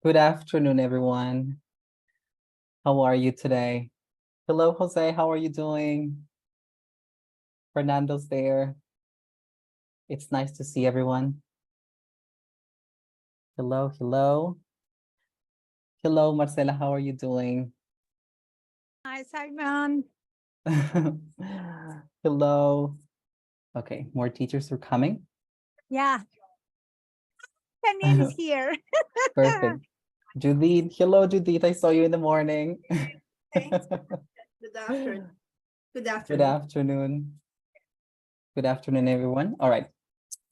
Good afternoon, everyone. How are you today? Hello, Jose. How are you doing? Fernando's there. It's nice to see everyone. Hello, hello. Hello, Marcela. How are you doing? Hi, Simon. Hello. Okay, more teachers are coming. Yeah. Daniel is here. Perfect. Judith. Hello, Judith. I saw you in the morning. Good afternoon. Good Good afternoon. afternoon. Good afternoon, everyone. All right.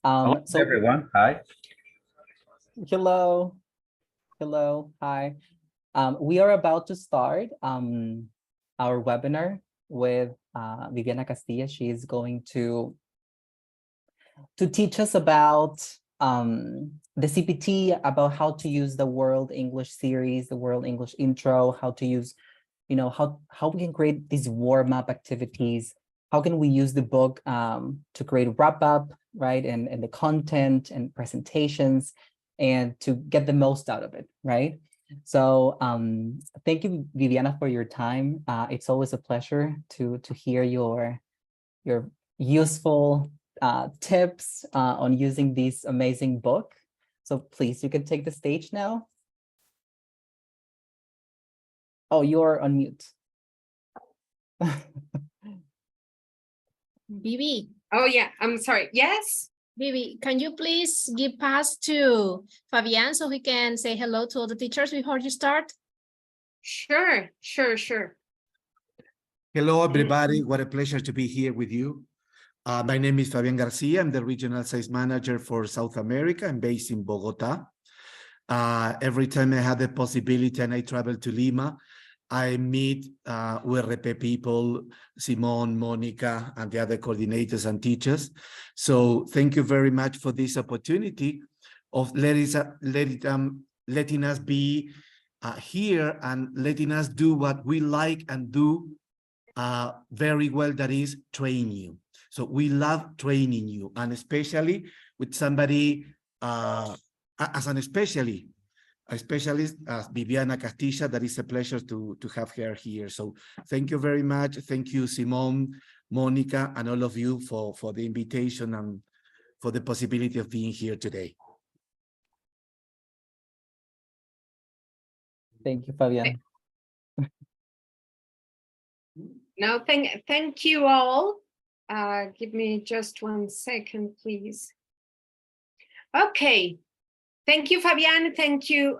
Hello, So everyone. Hi. hello. Hello. Hi. We are about to start our webinar with Viviana Castilla. She is going to teach us about the CPT, about how to use the World English series, the World English intro, how to use, how we can create these warm-up activities, how can we use the book to create a wrap-up, right, and the content and presentations, and to get the most out of it, right? So thank you, Viviana, for your time. It's always a pleasure to hear your useful tips on using this amazing book. So please, you can take the stage now. Oh, you're on mute. Vivi, Oh, yeah, I'm sorry. Yes? Vivi, can you please give pass to Fabian so he can say hello to all the teachers before you start? Sure. Hello, everybody. What a pleasure to be here with you. My name is Fabian Garcia. I'm the Regional Sales Manager for South America. I'm based in Bogota. Every time I have the possibility and I travel to Lima, I meet URP people, Simon, Monica, and the other coordinators and teachers. So thank you very much for this opportunity of letting us be here and letting us do what we like and do very well, that is train you. So we love training you, and especially with somebody as an specialist as Viviana Castilla. That is a pleasure to have her here. So thank you very much. Thank you, Simone, Monica, and all of you for the invitation and for the possibility of being here today. Thank you, Fabian. No, thank you all. Give me just 1 second, please. Okay. Thank you, Fabian. Thank you,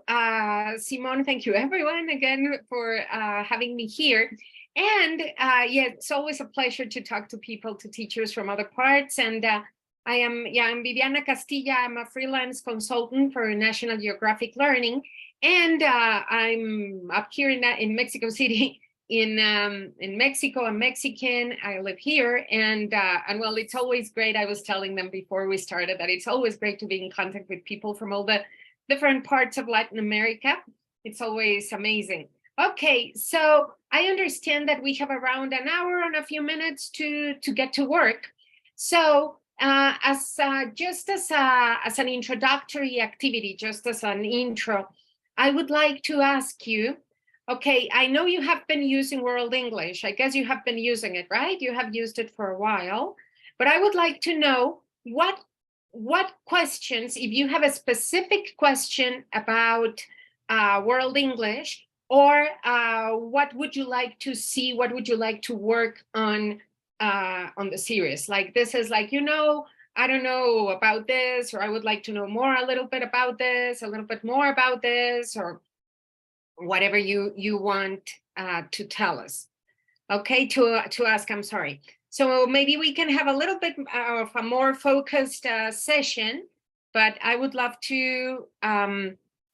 Simone. Thank you, everyone, again, for having me here. And yeah, it's always a pleasure to talk to people, to teachers from other parts. And I'm Viviana Castilla. I'm a freelance consultant for National Geographic Learning. And I'm up here in Mexico City, in Mexico. I'm Mexican. I live here, and well, it's always great. I was telling them before we started that it's always great to be in contact with people from all the different parts of Latin America. It's always amazing. Okay, so I understand that we have around an hour and a few minutes to get to work. So just as an introductory activity, just as an intro, I would like to ask you, okay, I know you have been using World English. I guess you have been using it, right? You have used it for a while. But I would like to know what questions, if you have a specific question about World English, or what would you like to see, what would you like to work on the series? Like, this is like, I don't know about this, or I would like to know more, a little bit about this, a little bit more about this, or whatever you want to tell us. Okay, to ask, I'm sorry. So maybe we can have a little bit of a more focused session, but I would love to,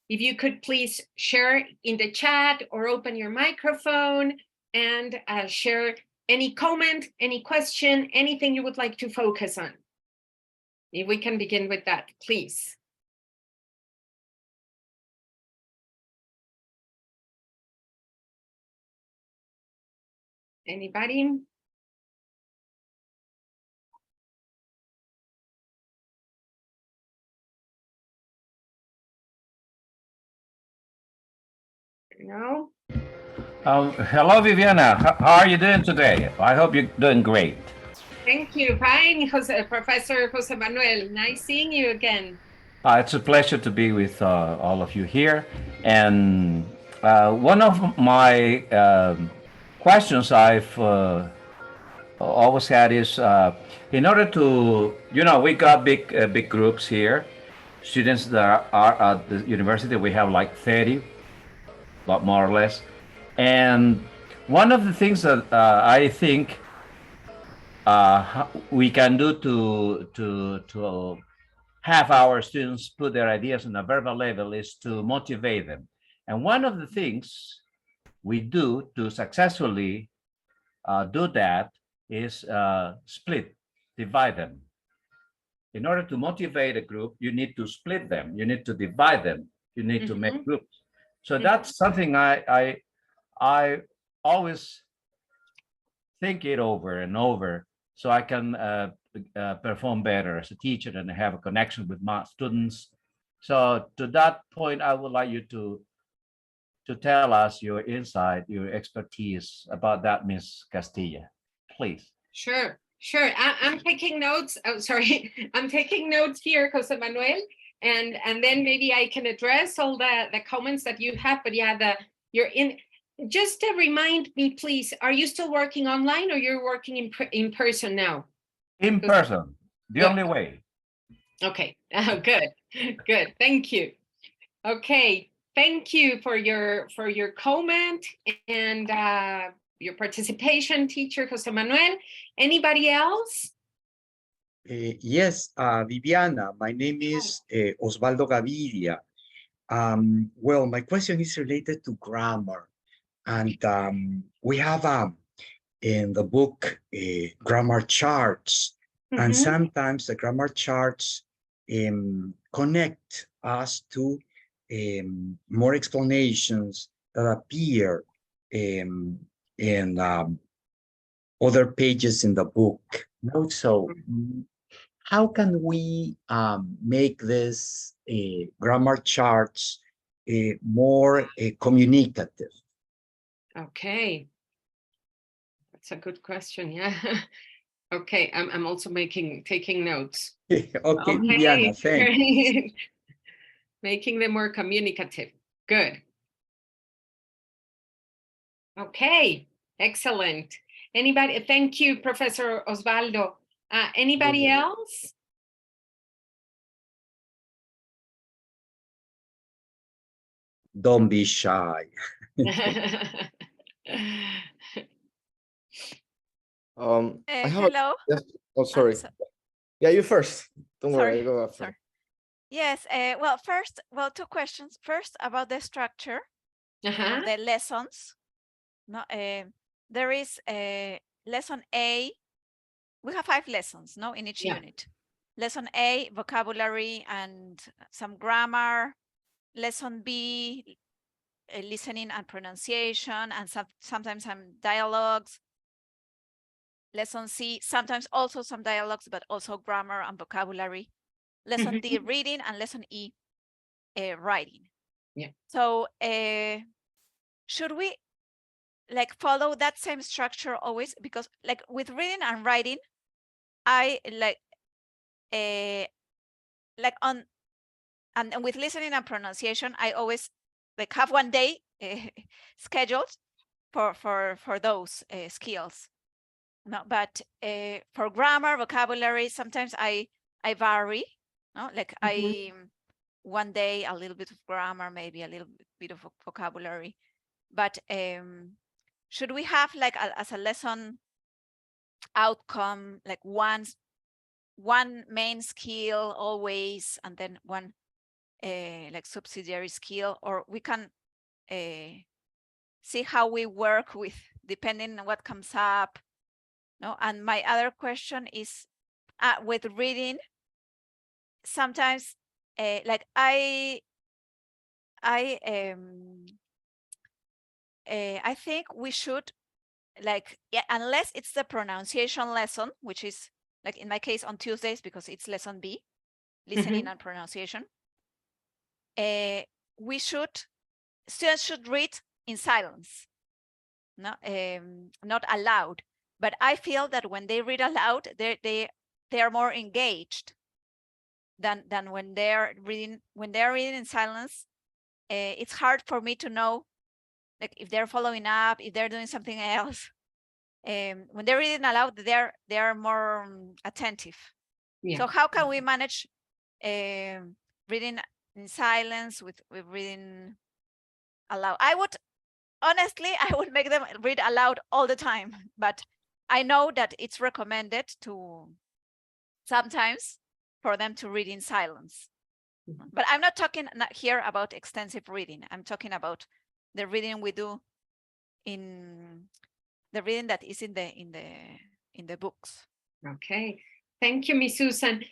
if you could please share in the chat or open your microphone and share any comment, any question, anything you would like to focus on. If we can begin with that, please. Anybody? you know. Hello, Viviana. How are you doing today? I hope you're doing great. Thank you. Fine, Professor Jose Manuel. Nice seeing you again. It's a pleasure to be with all of you here. And one of my questions I've always had is, in order to, we got big groups here, students that are at the university. We have like 30, but more or less. And one of the things that I think we can do to have our students put their ideas on a verbal level is to motivate them. And one of the things we do to successfully do that is divide them. In order to motivate a group, you need to split them, you need to divide them, you need to make groups. So that's something I always think it over and over so I can perform better as a teacher and have a connection with my students. So to that point, I would like you to tell us your insight, your expertise about that, Miss Castilla, please. Sure. I'm taking notes. Oh, sorry. I'm taking notes here, Jose Manuel, and then maybe I can address all the comments that you have. But yeah, you're in. Just to remind me, please, are you still working online or you're working in person now? In person, the only way. Okay, good. Thank you. Okay, thank you for your comment and your participation, teacher Jose Manuel. Anybody else? Yes, Viviana, my name is Osvaldo Gaviria. Well, my question is related to grammar. And we have in the book grammar charts, and sometimes the grammar charts connect us to more explanations that appear in other pages in the book. So how can we make this grammar charts more communicative? Okay, that's a good question. Yeah. Okay, I'm also taking notes. Okay, Viviana, thanks. Making them more communicative. Good. Okay, excellent. Anybody? Thank you, Professor Osvaldo. Anybody else? Don't be shy. I have hello. yes. Oh, sorry. Yeah, you first. Don't worry, Sorry, I go after. sorry. Yes, two questions. First, about the structure of the lessons. No, there is a lesson A. We have 5 lessons, no, in each unit. Lesson A, vocabulary and some grammar. Lesson B, listening and pronunciation, and sometimes some dialogues. Lesson C, sometimes also some dialogues, but also grammar and vocabulary. Lesson D, reading, and lesson E, writing. Yeah. So should we follow that same structure always? Because with reading and writing, I and with listening and pronunciation, I always have one day scheduled for those skills. No, but for grammar, vocabulary, sometimes I vary. No, I one day a little bit of grammar, maybe a little bit of vocabulary. But should we have as a lesson outcome one main skill always, and then one subsidiary skill, or we can see how we work with depending on what comes up? No, and my other question is with reading. Sometimes, I think we should unless it's the pronunciation lesson, which is in my case on Tuesdays because it's lesson B, listening and pronunciation. Students should read in silence, no, not aloud. But I feel that when they read aloud, they are more engaged than when they're reading in silence. It's hard for me to know, like, if they're following up, if they're doing something else. When they're reading aloud, they are more attentive. Yeah. So how can we manage reading in silence with reading aloud? I would make them read aloud all the time, but I know that it's recommended to sometimes for them to read in silence. But I'm not talking here about extensive reading. I'm talking about the reading we do in the reading that is in the books. Okay. Thank you, Miss Susan.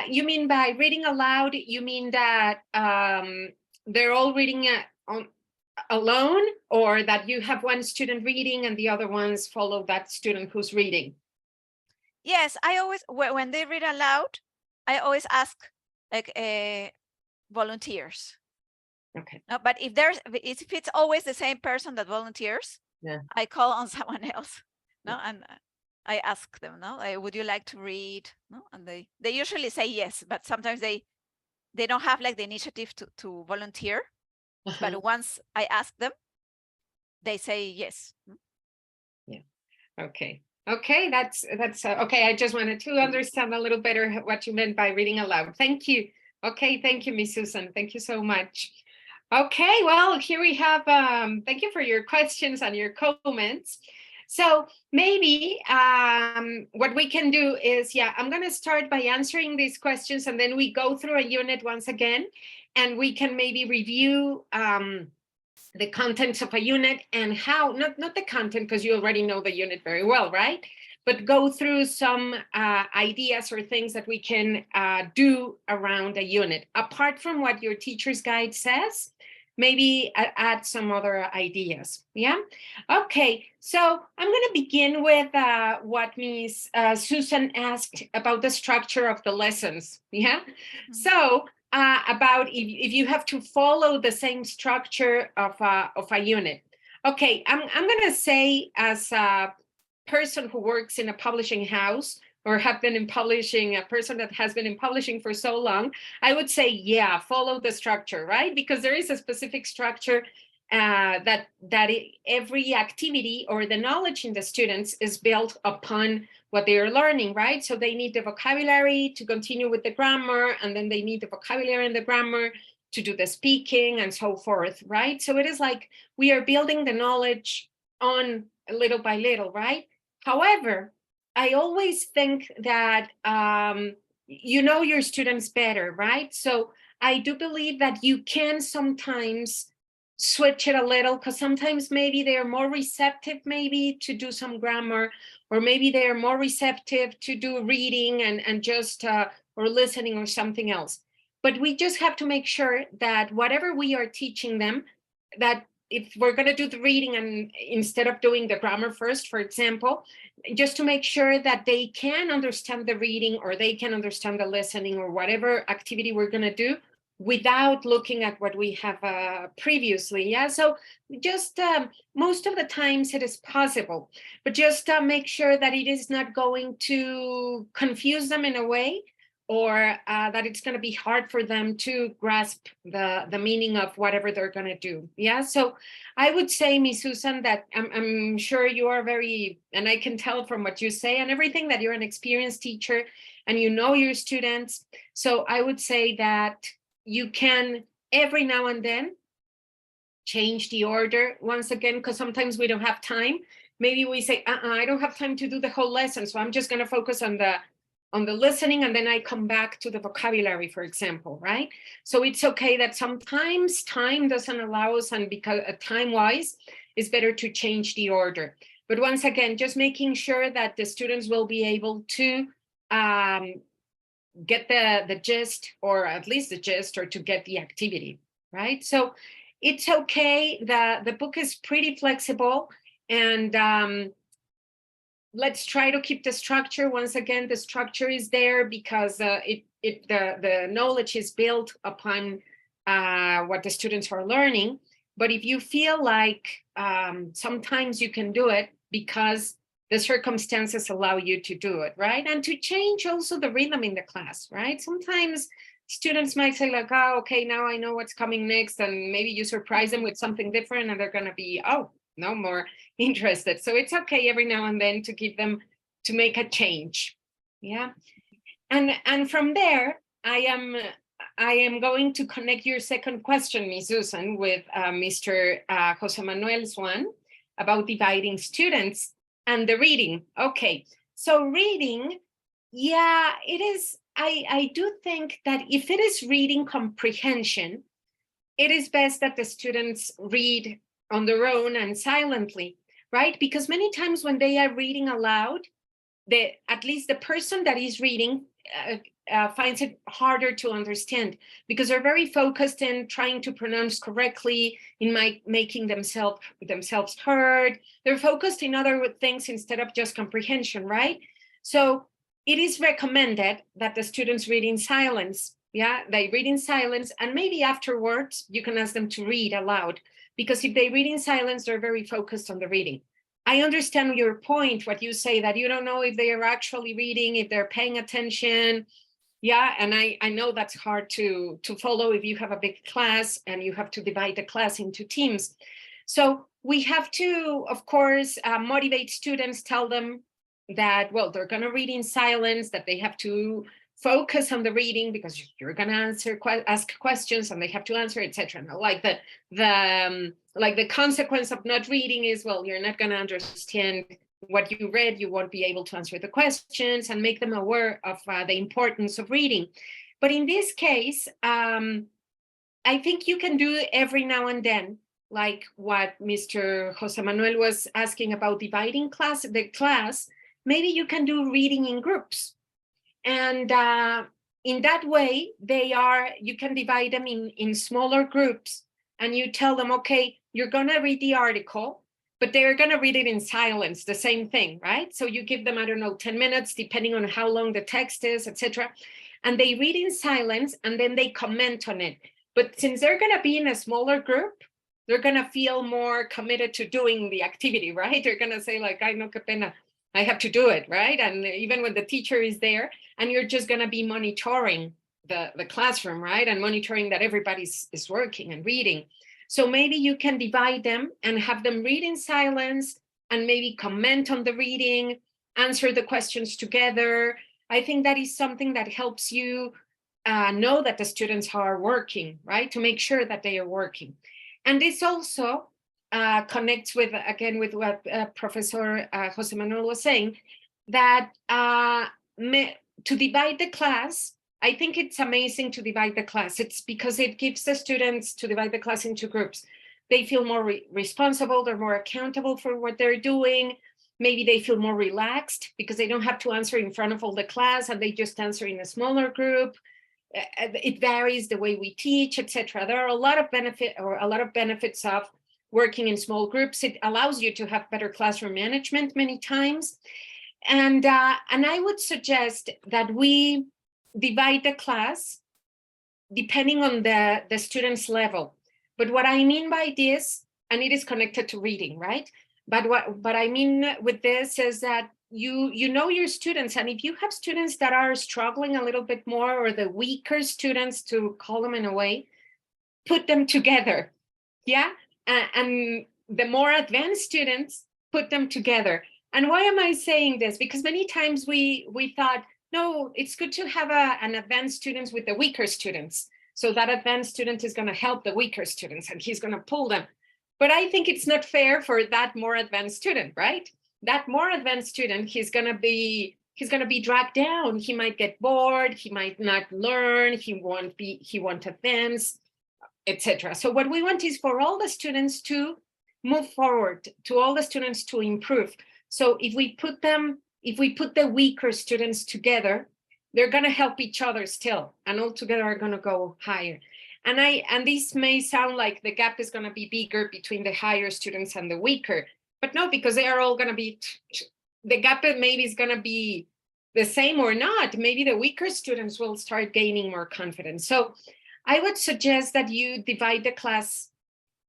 You mean by reading aloud, you mean that they're all reading alone, or that you have one student reading and the other ones follow that student who's reading? Yes, I always, when they read aloud, I always ask, like, volunteers. Okay. No, but if it's always the same person that volunteers, yeah, I call on someone else. No, and I ask them, no, would you like to read? No, and they usually say yes, but sometimes they don't have like the initiative to volunteer. But once I ask them, they say yes. Yeah. Okay. Okay, that's okay. I just wanted to understand a little better what you meant by reading aloud. Thank you. Okay, thank you, Miss Susan. Thank you so much. Okay, well, here we have, thank you for your questions and your comments. So maybe what we can do is, I'm going to start by answering these questions, and then we go through a unit once again, and we can maybe review the contents of a unit and how, not the content, because you already know the unit very well, right? But go through some ideas or things that we can do around a unit. Apart from what your teacher's guide says, maybe add some other ideas, yeah? Okay, so I'm gonna begin with what Ms. Susan asked about the structure of the lessons, yeah? So, about if you have to follow the same structure of a unit. Okay, I'm gonna say, as a person who works in a publishing house, or have been in publishing, a person that has been in publishing for so long, I would say, yeah, follow the structure, right? Because there is a specific structure that every activity or the knowledge in the students is built upon what they are learning, right? So they need the vocabulary to continue with the grammar, and then they need the vocabulary and the grammar to do the speaking and so forth, right? So it is like we are building the knowledge on little by little, right? However, I always think that you know your students better, right? So I do believe that you can sometimes switch it a little, because sometimes maybe they are more receptive maybe to do some grammar, or maybe they are more receptive to do reading and just or listening or something else. But we just have to make sure that whatever we are teaching them, that if we're going to do the reading and instead of doing the grammar first, for example, just to make sure that they can understand the reading, or they can understand the listening, or whatever activity we're going to do, without looking at what we have previously. Yeah, so just most of the times it is possible, but just make sure that it is not going to confuse them in a way, or that it's going to be hard for them to grasp the meaning of whatever they're going to do. Yeah, so I would say, Miss Susan, that I'm sure you are very, and I can tell from what you say and everything, that you're an experienced teacher and you know your students. So I would say that you can every now and then change the order once again, because sometimes we don't have time. Maybe we say, I don't have time to do the whole lesson, so I'm just going to focus on the listening, and then I come back to the vocabulary, for example, right? So it's okay that sometimes time doesn't allow us, and because time-wise, it's better to change the order. But once again, just making sure that the students will be able to get the gist, or at least the gist, or to get the activity, right? So it's okay. The book is pretty flexible, and let's try to keep the structure. Once again, the structure is there because the knowledge is built upon what the students are learning. But if you feel like sometimes you can do it because the circumstances allow you to do it, right? And to change also the rhythm in the class, right? Sometimes students might say like, oh, okay, now I know what's coming next. And maybe you surprise them with something different and they're gonna be, oh, no more interested. So it's okay every now and then to give them, to make a change, yeah? And from there, I am going to connect your second question, Ms. Susan, with Mr. Jose Manuel's one about dividing students and the reading. Okay, so reading, yeah, it is. I do think that if it is reading comprehension, it is best that the students read on their own and silently, right? Because many times when they are reading aloud, at least the person that is reading finds it harder to understand because they're very focused in trying to pronounce correctly, in making themselves heard. They're focused in other things instead of just comprehension, right? So it is recommended that the students read in silence. Yeah, they read in silence, and maybe afterwards you can ask them to read aloud, because if they read in silence, they're very focused on the reading. I understand your point, what you say, that you don't know if they are actually reading, if they're paying attention. Yeah, and I know that's hard to follow if you have a big class and you have to divide the class into teams. So we have to, of course, motivate students, tell them that, well, they're going to read in silence, that they have to focus on the reading because you're going to ask questions and they have to answer, etc. Like the consequence of not reading is, well, you're not going to understand what you read, you won't be able to answer the questions, and make them aware of the importance of reading. But in this case, I think you can do every now and then, like what Mr. Jose Manuel was asking about dividing the class, maybe you can do reading in groups. And in that way, you can divide them in smaller groups, and you tell them, okay, you're going to read the article, but they're going to read it in silence, the same thing, right? So you give them, I don't know, 10 minutes, depending on how long the text is, etc. And they read in silence, and then they comment on it. But since they're going to be in a smaller group, they're going to feel more committed to doing the activity, right? They're going to say like, ay, no, qué pena, I have to do it, right? And even when the teacher is there, and you're just going to be monitoring the classroom, right? And monitoring that everybody is working and reading. So maybe you can divide them and have them read in silence and maybe comment on the reading, answer the questions together. I think that is something that helps you know that the students are working, right? To make sure that they are working. And this also connects with, again, with what Professor Jose Manuel was saying, that to divide the class, I think it's amazing to divide the class. It's because it gives the students to divide the class into groups. They feel more responsible, they're more accountable for what they're doing. Maybe they feel more relaxed because they don't have to answer in front of all the class and they just answer in a smaller group. It varies the way we teach, etc. There are a lot of benefits of working in small groups. It allows you to have better classroom management many times. And I would suggest that we divide the class depending on the student's level. But what I mean by this, and it is connected to reading, right? But what I mean with this is that you know your students, and if you have students that are struggling a little bit more, or the weaker students, to call them in a way, put them together, yeah? And the more advanced students, put them together. And why am I saying this? Because many times we thought, no, it's good to have an advanced students with the weaker students. So that advanced student is going to help the weaker students and he's going to pull them. But I think it's not fair for that more advanced student, right? That more advanced student, he's going to be dragged down. He might get bored. He might not learn. He won't advance, etc. So what we want is for all the students to move forward, to all the students to improve. So if we put the weaker students together, they're going to help each other still, and all together are going to go higher. And this may sound like the gap is going to be bigger between the higher students and the weaker, but no, because they are all going to be, the gap maybe is going to be the same or not. Maybe the weaker students will start gaining more confidence. So I would suggest that you divide the class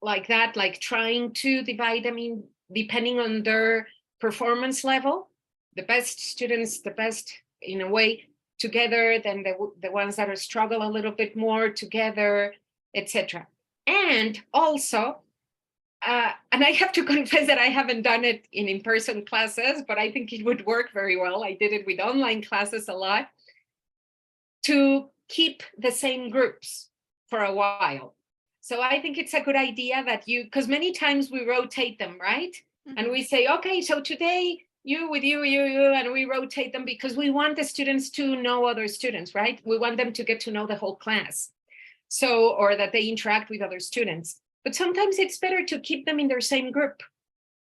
like that, like trying to divide them in depending on their performance level. The best students, the best in a way together, then the ones that are struggle a little bit more together, etc. And also, and I have to confess that I haven't done it in in-person classes, but I think it would work very well. I did it with online classes a lot, to keep the same groups for a while. So I think it's a good idea that you, because many times we rotate them, right? Mm-hmm. And we say, okay, so today you with you, and we rotate them because we want the students to know other students, right? We want them to get to know the whole class. So, or that they interact with other students. But sometimes it's better to keep them in their same group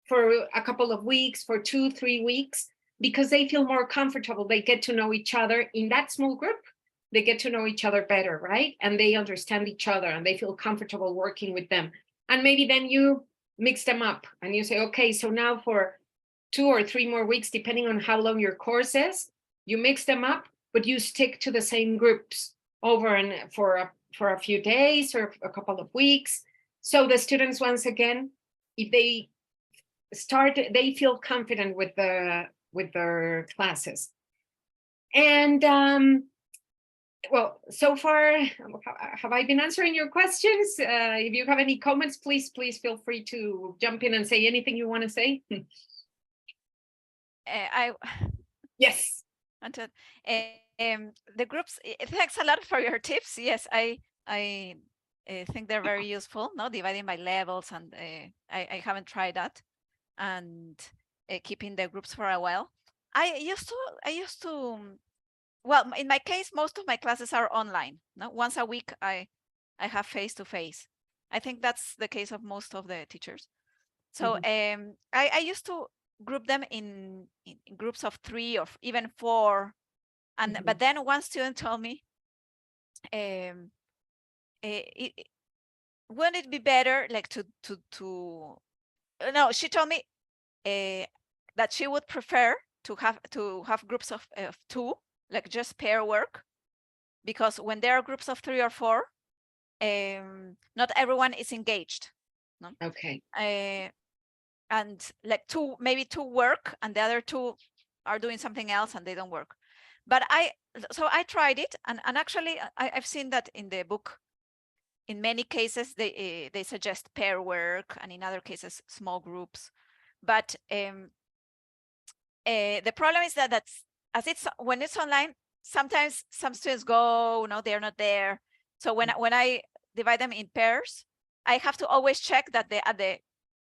for a couple of weeks, for 2-3 weeks, because they feel more comfortable. They get to know each other in that small group. They get to know each other better, right? And they understand each other and they feel comfortable working with them. And maybe then you mix them up and you say, okay, so now for 2 or 3 more weeks, depending on how long your course is, you mix them up, but you stick to the same groups over and for a few days or a couple of weeks. So the students, once again, if they start, they feel confident with their classes. And well, so far, have I been answering your questions? If you have any comments, please feel free to jump in and say anything you want to say. Yes. The groups, thanks a lot for your tips. Yes, I think they're very useful, no, dividing by levels, and I haven't tried that, and keeping the groups for a while. I used to, well, in my case, most of my classes are online. No, once a week I have face-to-face. I think that's the case of most of the teachers. So I used to group them in groups of 3 or even 4, and but then one student told me, wouldn't it be better like to no, she told me that she would prefer to have groups of 2, like just pair work, because when there are groups of 3 or 4, not everyone is engaged. No? Okay. And like maybe 2 work and the other 2 are doing something else and they don't work. But I tried it, and actually I've seen that in the book. In many cases, they suggest pair work, and in other cases, small groups. But the problem is that when it's online, sometimes some students go, no, they're not there. So when I divide them in pairs, I have to always check that the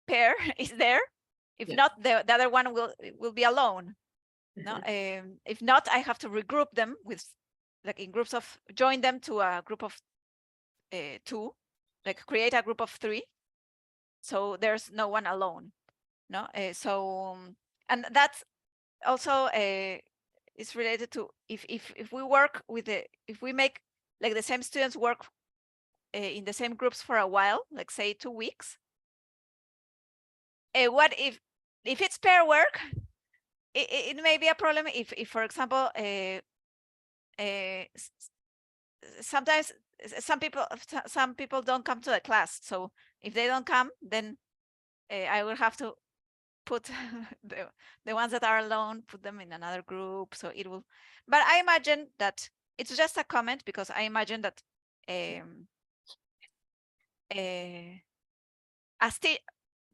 pair is there. If not, the other one will be alone. No, if not, I have to regroup them with, like, in groups of, join them to a group of 2, like create a group of 3, so there's no one alone. No, so and that's also is related to if we work with if we make like the same students work in the same groups for a while, like say 2 weeks. What if it's pair work? It may be a problem if for example, sometimes some people don't come to the class. So if they don't come, then I will have to put the ones that are alone, put them in another group. So it will, but I imagine that it's just a comment, because I imagine that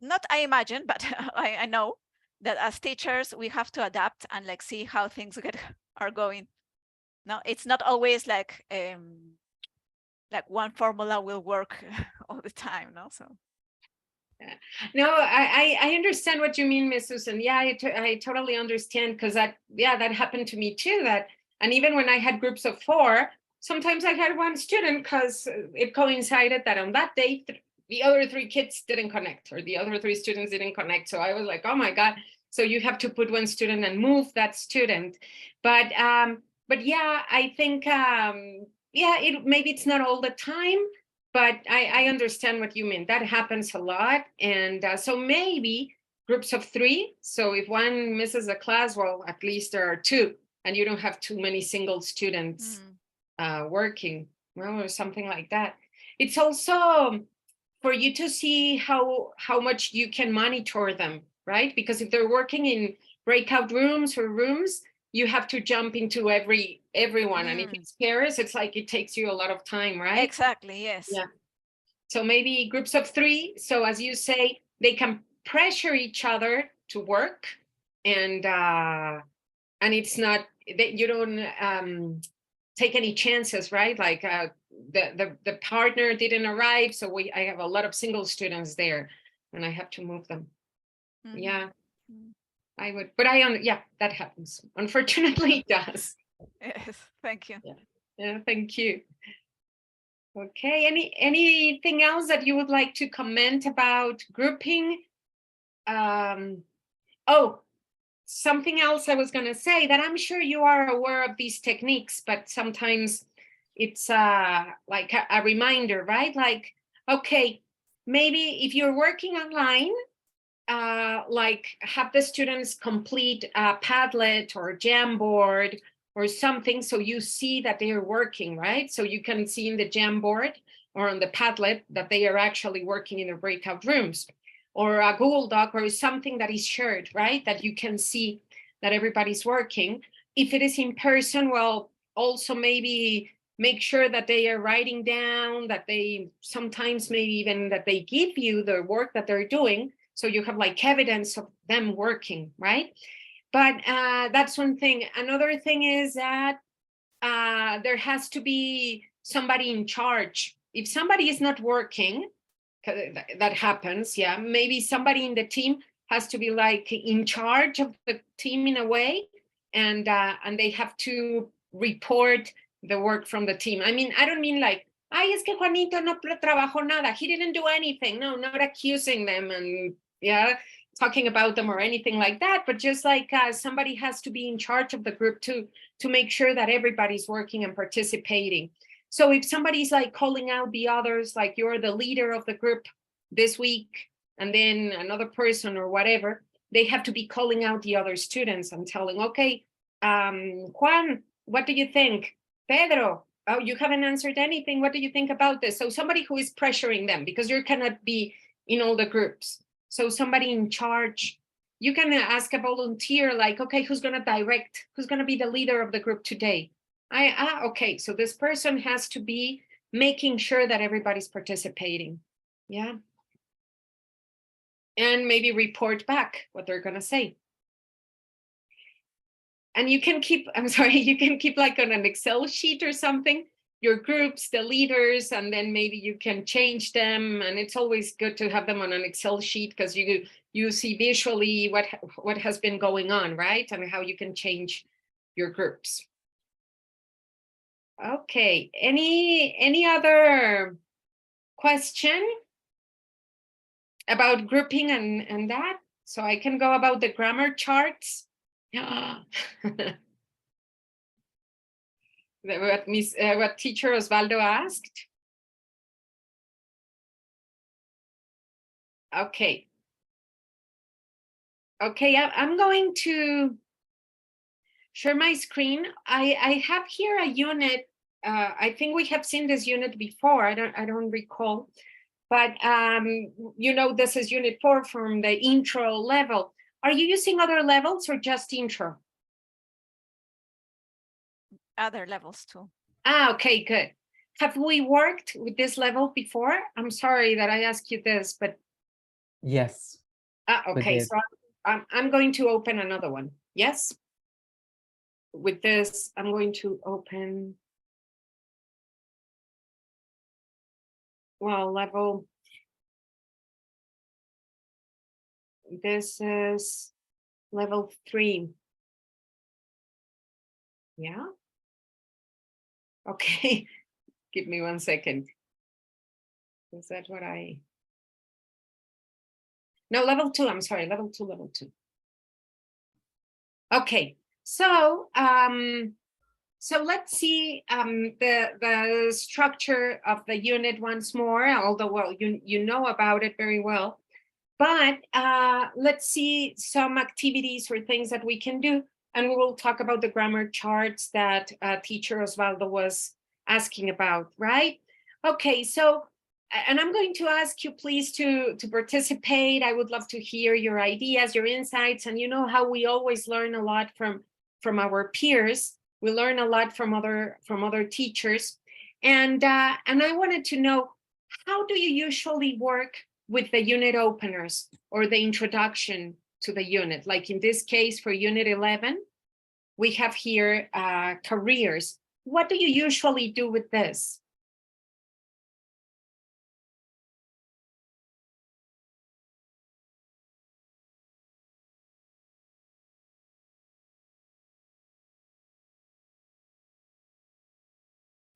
not I imagine, but I know that as teachers, we have to adapt and like see how things are going. No, it's not always like one formula will work all the time. No, so. No, I understand what you mean, Miss Susan. Yeah, I totally understand, because that happened to me too. And even when I had groups of 4, sometimes I had one student, because it coincided that on that day the other 3 kids didn't connect, or the other 3 students didn't connect. So I was like, oh my God. So you have to put one student and move that student. But yeah, I think maybe it's not all the time. But I understand what you mean. That happens a lot. And so maybe groups of 3. So if one misses a class, well, at least there are 2, and you don't have too many single students working, well, or something like that. It's also for you to see how much you can monitor them, right? Because if they're working in breakout rooms or rooms, you have to jump into everyone. And if it's pairs, it's like it takes you a lot of time, right? Exactly, yes. Yeah. So maybe groups of 3. So as you say, they can pressure each other to work, and it's not that you don't take any chances, right? Like the partner didn't arrive, so I have a lot of single students there, and I have to move them. Yeah, I would, but yeah, that happens. Unfortunately, it does. Yes, thank you. Yeah, thank you. Okay, anything else that you would like to comment about grouping? Oh, something else I was going to say, that I'm sure you are aware of these techniques, but sometimes it's like a reminder, right? Like, okay, maybe if you're working online, like have the students complete a Padlet or Jamboard or something, so you see that they are working, right? So you can see in the Jamboard or on the Padlet that they are actually working in the breakout rooms, or a Google Doc or something that is shared, right? That you can see that everybody's working. If it is in person, well, also maybe make sure that they are writing down, that they sometimes maybe even that they give you the work that they're doing, so you have like evidence of them working, right? But that's one thing. Another thing is that there has to be somebody in charge. If somebody is not working, that happens, yeah, maybe somebody in the team has to be like in charge of the team in a way, and they have to report the work from the team. I mean, I don't mean like, ay, es que Juanito no trabajó nada, he didn't do anything. No, not accusing them and yeah, talking about them or anything like that, but just like somebody has to be in charge of the group to make sure that everybody's working and participating. So if somebody's like calling out the others, like you're the leader of the group this week, and then another person or whatever, they have to be calling out the other students and telling, okay, Juan, what do you think? Pedro, oh, you haven't answered anything. What do you think about this? So somebody who is pressuring them, because you cannot be in all the groups. So somebody in charge. You can ask a volunteer, like, okay, who's going to direct? Who's going to be the leader of the group today? Okay, so this person has to be making sure that everybody's participating. Yeah. And maybe report back what they're going to say. And you can keep, I'm sorry, you can keep like on an Excel sheet or something, your groups, the leaders, and then maybe you can change them. And it's always good to have them on an Excel sheet because you see visually what has been going on, right? And how you can change your groups. Okay, any other question about grouping and that? So I can go about the grammar charts. What teacher Osvaldo asked. Okay. Okay, I'm going to share my screen. I have here a unit. I think we have seen this unit before. I don't recall, but you know, this is unit 4 from the intro level. Are you using other levels or just intro? Other levels too. Okay, good. Have we worked with this level before? I'm sorry that I asked you this, but yes. Okay, so I'm going to open another one. Yes. With this, I'm going to open, well, level. This is level 3. Yeah. Okay, give me 1 second. Is that what no, level 2, I'm sorry, level 2. Okay, so let's see the structure of the unit once more, although, well, you know about it very well. But let's see some activities or things that we can do. And we will talk about the grammar charts that teacher Osvaldo was asking about, right? Okay, so and I'm going to ask you please to participate. I would love to hear your ideas, your insights, and you know how we always learn a lot from our peers. We learn a lot from other teachers, and I wanted to know, how do you usually work with the unit openers or the introduction to the unit? Like in this case for Unit 11, we have here careers. What do you usually do with this?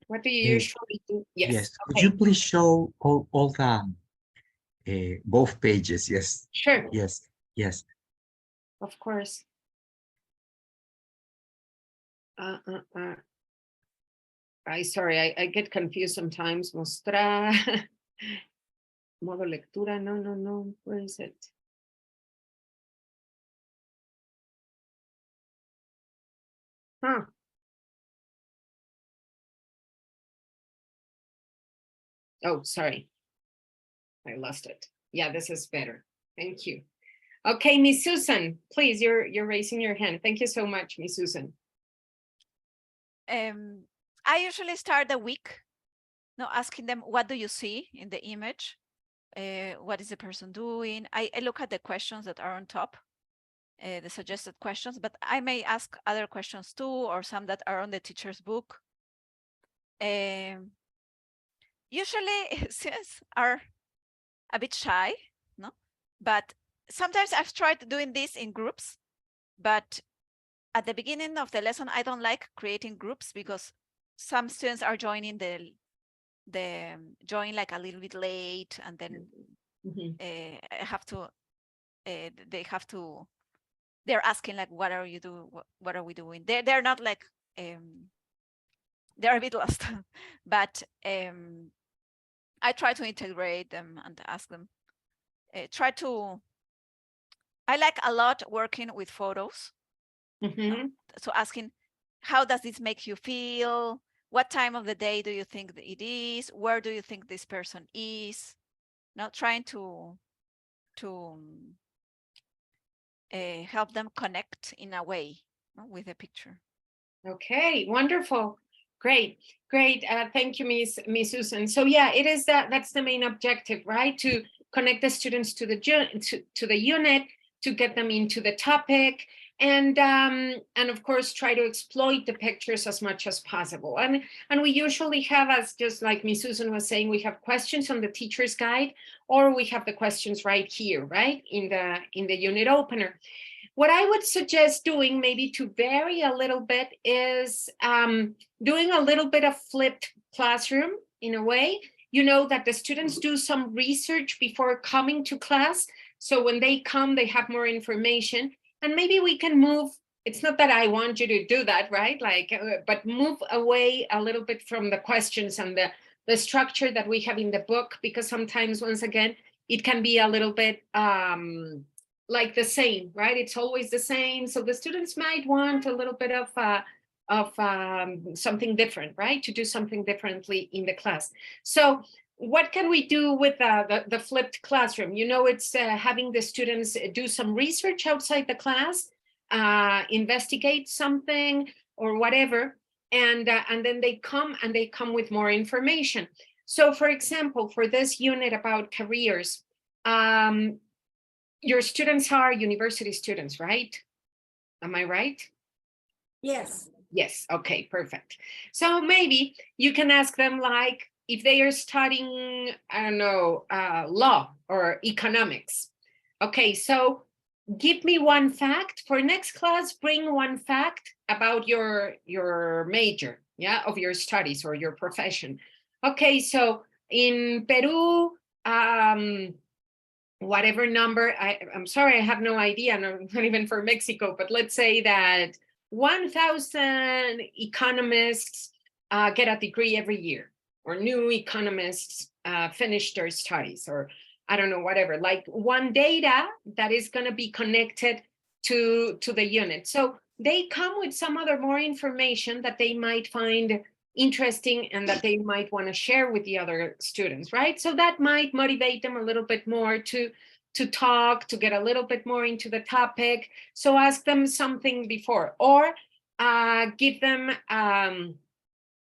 What do you usually do? Yes. Yes. Could Okay. you please show all the both pages? Yes. Sure. Yes. Yes. Of course. Sorry, I get confused sometimes. Mostrar. Modo lectura. No. Where is it? Huh. Oh, sorry. I lost it. Yeah, this is better. Thank you. Okay, Miss Susan, please, you're raising your hand. Thank you so much, Miss Susan. I usually start the week, asking them, what do you see in the image? What is the person doing? I look at the questions that are on top, the suggested questions, but I may ask other questions too, or some that are on the teacher's book. Usually students are a bit shy, but sometimes I've tried doing this in groups, but at the beginning of the lesson, I don't like creating groups because some students are joining join like a little bit late, and then they're asking like, what are you doing? What are we doing? They're not like, they're a bit lost, but I try to integrate them and ask them, I like a lot working with photos. So asking, how does this make you feel? What time of the day do you think it is? Where do you think this person is? Trying to help them connect in a way with the picture. Okay, wonderful. Great. Thank you, Miss Susan. So yeah, it is that's the main objective, right? To connect the students to the unit, to get them into the topic, and of course try to exploit the pictures as much as possible. And we usually have, as just like Miss Susan was saying, we have questions on the teacher's guide, or we have the questions right here, right in the unit opener. What I would suggest doing, maybe to vary a little bit, is doing a little bit of flipped classroom in a way. That the students do some research before coming to class. So when they come, they have more information. And maybe we can move. It's not that I want you to do that, right? But move away a little bit from the questions and the structure that we have in the book, because sometimes, once again, it can be a little bit like the same, right? It's always the same. So the students might want a little bit of something different, right? To do something differently in the class. So what can we do with the flipped classroom? It's having the students do some research outside the class, investigate something or whatever, and then they come with more information. So for example, for this unit about careers, your students are university students, right? Am I right? Yes. Yes. Okay, perfect. So maybe you can ask them, like, if they are studying, I don't know, law or economics. Okay, so give me one fact. For next class, bring one fact about your major, of your studies or your profession. Okay, so in Peru, whatever number, I'm sorry, I have no idea, not even for Mexico, but let's say that 1,000 economists get a degree every year, or new economists finish their studies, or I don't know, whatever, like one data that is going to be connected to the unit. So they come with some other more information that they might find interesting and that they might want to share with the other students, right? So that might motivate them a little bit more to talk, to get a little bit more into the topic. So ask them something before, or give them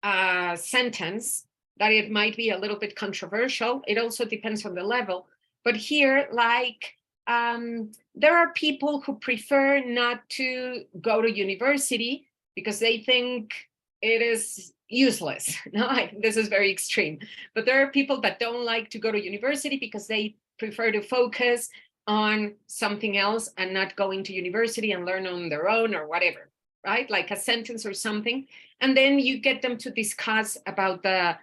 a sentence that it might be a little bit controversial. It also depends on the level. But here, like, there are people who prefer not to go to university because they think it is useless. No, this is very extreme. But there are people that don't like to go to university because they prefer to focus on something else and not going to university and learn on their own or whatever, right? Like a sentence or something. And then you get them to discuss about the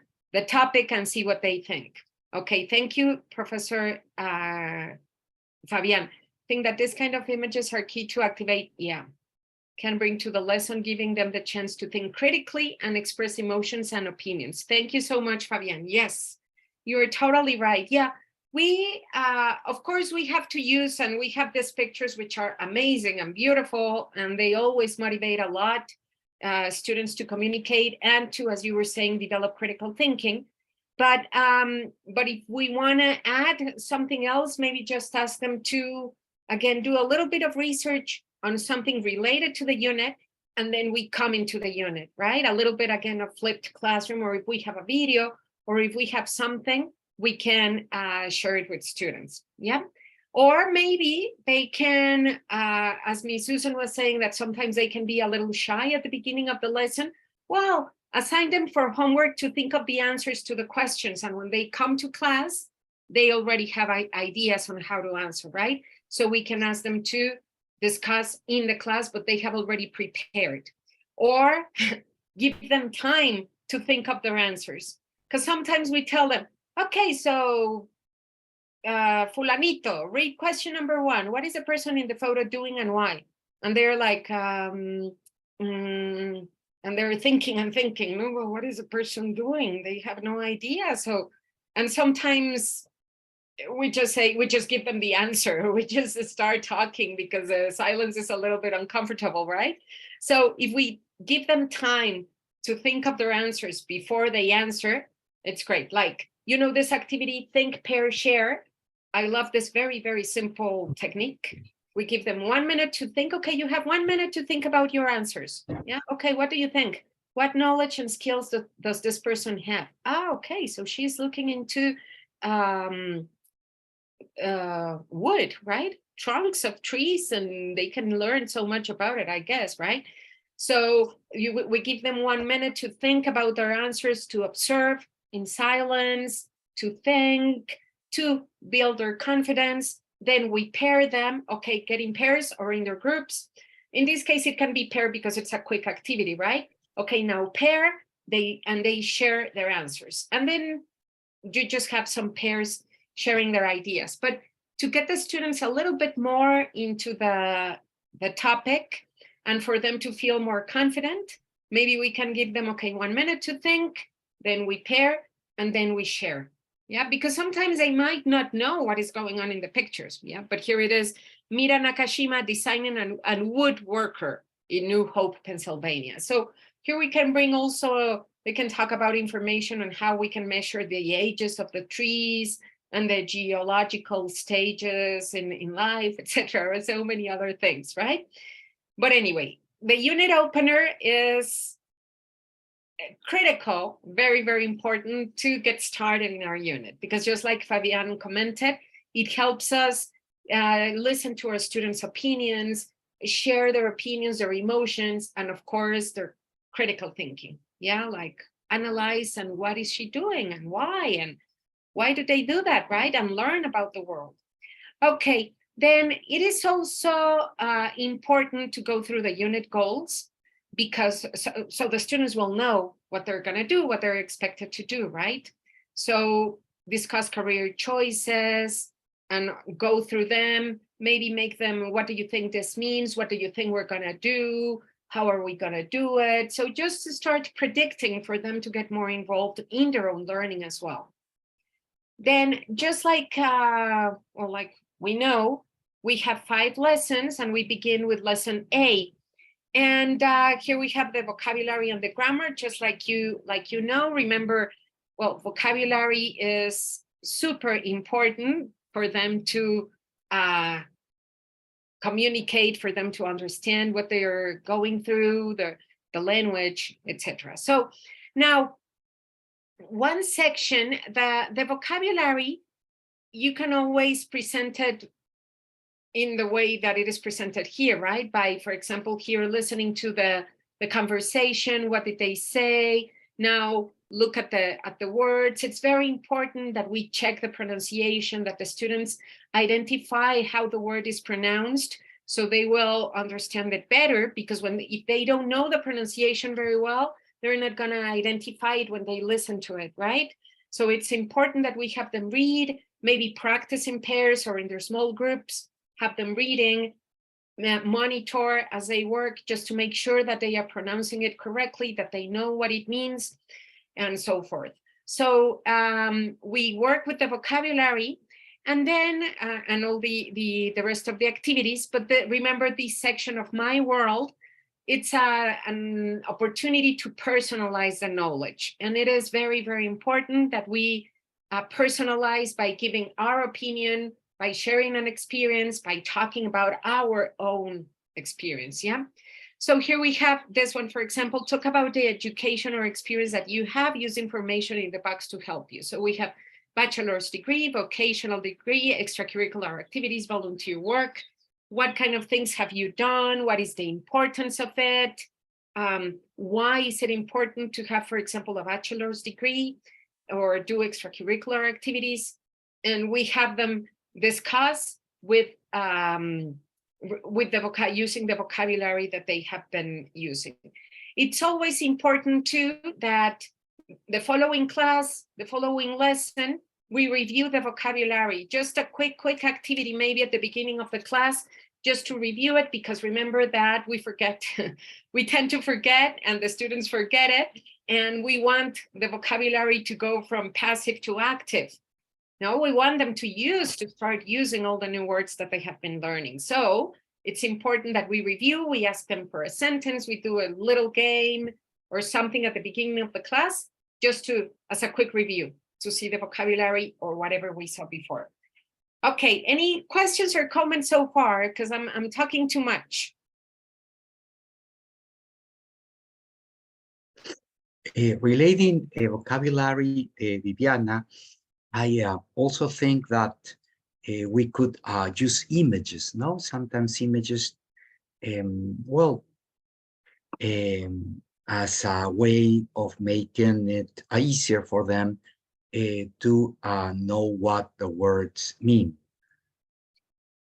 topic and see what they think. Okay, thank you, Professor Fabian. I think that this kind of images are key to activate, can bring to the lesson, giving them the chance to think critically and express emotions and opinions. Thank you so much, Fabian. Yes, you're totally right. Yeah, we, of course, we have to use, and we have these pictures which are amazing and beautiful, and they always motivate a lot students to communicate and to, as you were saying, develop critical thinking. But if we want to add something else, maybe just ask them to, again, do a little bit of research on something related to the unit, and then we come into the unit, right? A little bit, again, of flipped classroom, or if we have a video, or if we have something, we can share it with students, yeah? Or maybe they can, as Ms. Susan was saying, that sometimes they can be a little shy at the beginning of the lesson. Well, assign them for homework to think of the answers to the questions. And when they come to class, they already have ideas on how to answer, right? So we can ask them to discuss in the class, but they have already prepared. Or give them time to think of their answers. Because sometimes we tell them, okay, so fulanito, read question number 1. What is the person in the photo doing and why? And they're like, and they're thinking and thinking, no, well, what is the person doing? They have no idea. So, and sometimes we just give them the answer. We just start talking because the silence is a little bit uncomfortable, right? So if we give them time to think of their answers before they answer, it's great. Like, you know, this activity, think, pair, share. I love this very, very simple technique. We give them 1 minute to think. Okay, you have 1 minute to think about your answers. Yeah, okay, what do you think? What knowledge and skills does this person have? Ah, okay, so she's looking into wood, right? Trunks of trees, and they can learn so much about it, I guess, right? So we give them 1 minute to think about their answers, to observe in silence, to think, to build their confidence. Then we pair them, okay, get in pairs or in their groups. In this case, it can be paired because it's a quick activity, right? Okay, now pair, they share their answers. And then you just have some pairs sharing their ideas. But to get the students a little bit more into the topic and for them to feel more confident, maybe we can give them, okay, 1 minute to think, then we pair, and then we share. Yeah, because sometimes they might not know what is going on in the pictures. Yeah, but here it is, Mira Nakashima designing a woodworker in New Hope, Pennsylvania. So here we can bring also, they can talk about information on how we can measure the ages of the trees and the geological stages in life, etc. So many other things, right? But anyway, the unit opener is critical, very, very important to get started in our unit, because just like Fabian commented, it helps us listen to our students' opinions, share their opinions, their emotions, and of course, their critical thinking. Yeah, like analyze and what is she doing and why do they do that, right? And learn about the world. Okay, then it is also important to go through the unit goals, because so the students will know what they're going to do, what they're expected to do, right? So discuss career choices and go through them, maybe make them, what do you think this means? What do you think we're going to do? How are we going to do it? So just to start predicting for them to get more involved in their own learning as well. Then just like, like we know, we have 5 lessons and we begin with lesson A. And here we have the vocabulary and the grammar, just like you know. Remember, well, vocabulary is super important for them to communicate, for them to understand what they are going through, the language, etc. So now, one section, the vocabulary, you can always present it in the way that it is presented here, right? By, for example, here listening to the conversation, what did they say? Now look at the words. It's very important that we check the pronunciation, that the students identify how the word is pronounced, so they will understand it better, because if they don't know the pronunciation very well, they're not going to identify it when they listen to it, right? So it's important that we have them read, maybe practice in pairs or in their small groups, have them reading, monitor as they work, just to make sure that they are pronouncing it correctly, that they know what it means, and so forth. So we work with the vocabulary, and then and all the rest of the activities. But remember, this section of My World, it's an opportunity to personalize the knowledge, and it is very, very important that we personalize by giving our opinion, by sharing an experience, by talking about our own experience, yeah? So here we have this one, for example, talk about the education or experience that you have, use information in the box to help you. So we have bachelor's degree, vocational degree, extracurricular activities, volunteer work. What kind of things have you done? What is the importance of it? Why is it important to have, for example, a bachelor's degree or do extracurricular activities? And we have them discuss with using the vocabulary that they have been using. It's always important too that the following class, the following lesson, we review the vocabulary. Just a quick activity, maybe at the beginning of the class, just to review it, because remember that we forget, we tend to forget, and the students forget it, and we want the vocabulary to go from passive to active. Now we want them to start using all the new words that they have been learning. So it's important that we review, we ask them for a sentence, we do a little game or something at the beginning of the class, just as a quick review, to see the vocabulary or whatever we saw before. Okay, any questions or comments so far? Because I'm talking too much. Relating vocabulary, Viviana, I also think that we could use images, no? Sometimes images, as a way of making it easier for them to know what the words mean.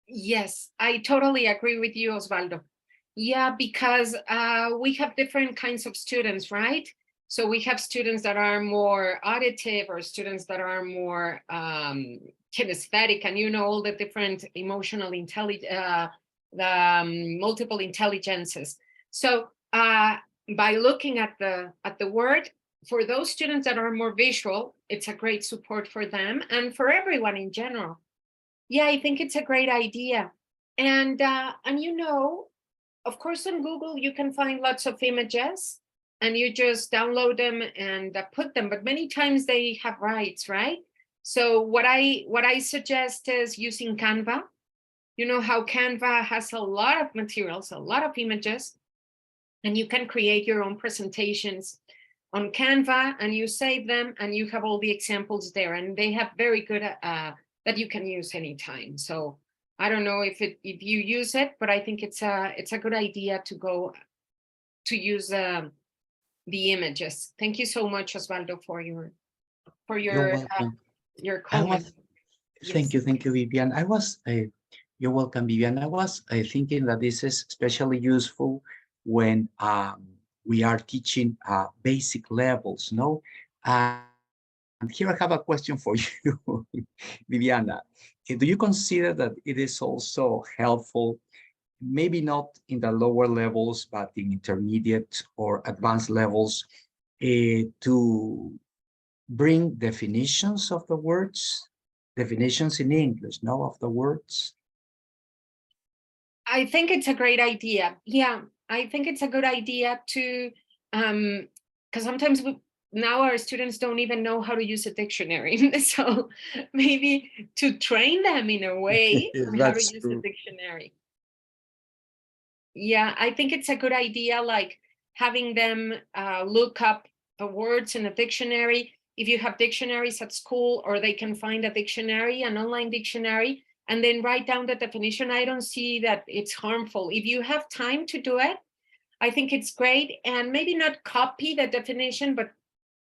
Yes, I totally agree with you, Osvaldo. Yeah, because we have different kinds of students, right? So we have students that are more auditive, or students that are more kinesthetic, and you know, all the different emotional intelligence, multiple intelligences. So by looking at the word, for those students that are more visual, it's a great support for them and for everyone in general. Yeah, I think it's a great idea. And you know, of course, on Google, you can find lots of images, and you just download them and put them, but many times they have rights, right? So what I suggest is using Canva. You know how Canva has a lot of materials, a lot of images, and you can create your own presentations on Canva, and you save them, and you have all the examples there, and they have very good that you can use anytime. So I don't know if you use it, but I think it's a good idea to use the images. Thank you so much, Osvaldo, for your comment. Thank you, Vivian. You're welcome, Vivian. I was thinking that this is especially useful when we are teaching basic levels, no? And here I have a question for you, Viviana. Do you consider that it is also helpful, maybe not in the lower levels, but in intermediate or advanced levels, to bring definitions of the words, definitions in English, no, of the words? I think it's a great idea. Yeah, I think it's a good idea to, because sometimes now our students don't even know how to use a dictionary. So maybe to train them in a way on how to use a dictionary. Yeah, I think it's a good idea, like having them look up the words in a dictionary. If you have dictionaries at school, or they can find a dictionary, an online dictionary, and then write down the definition. I don't see that it's harmful. If you have time to do it, I think it's great. And maybe not copy the definition, but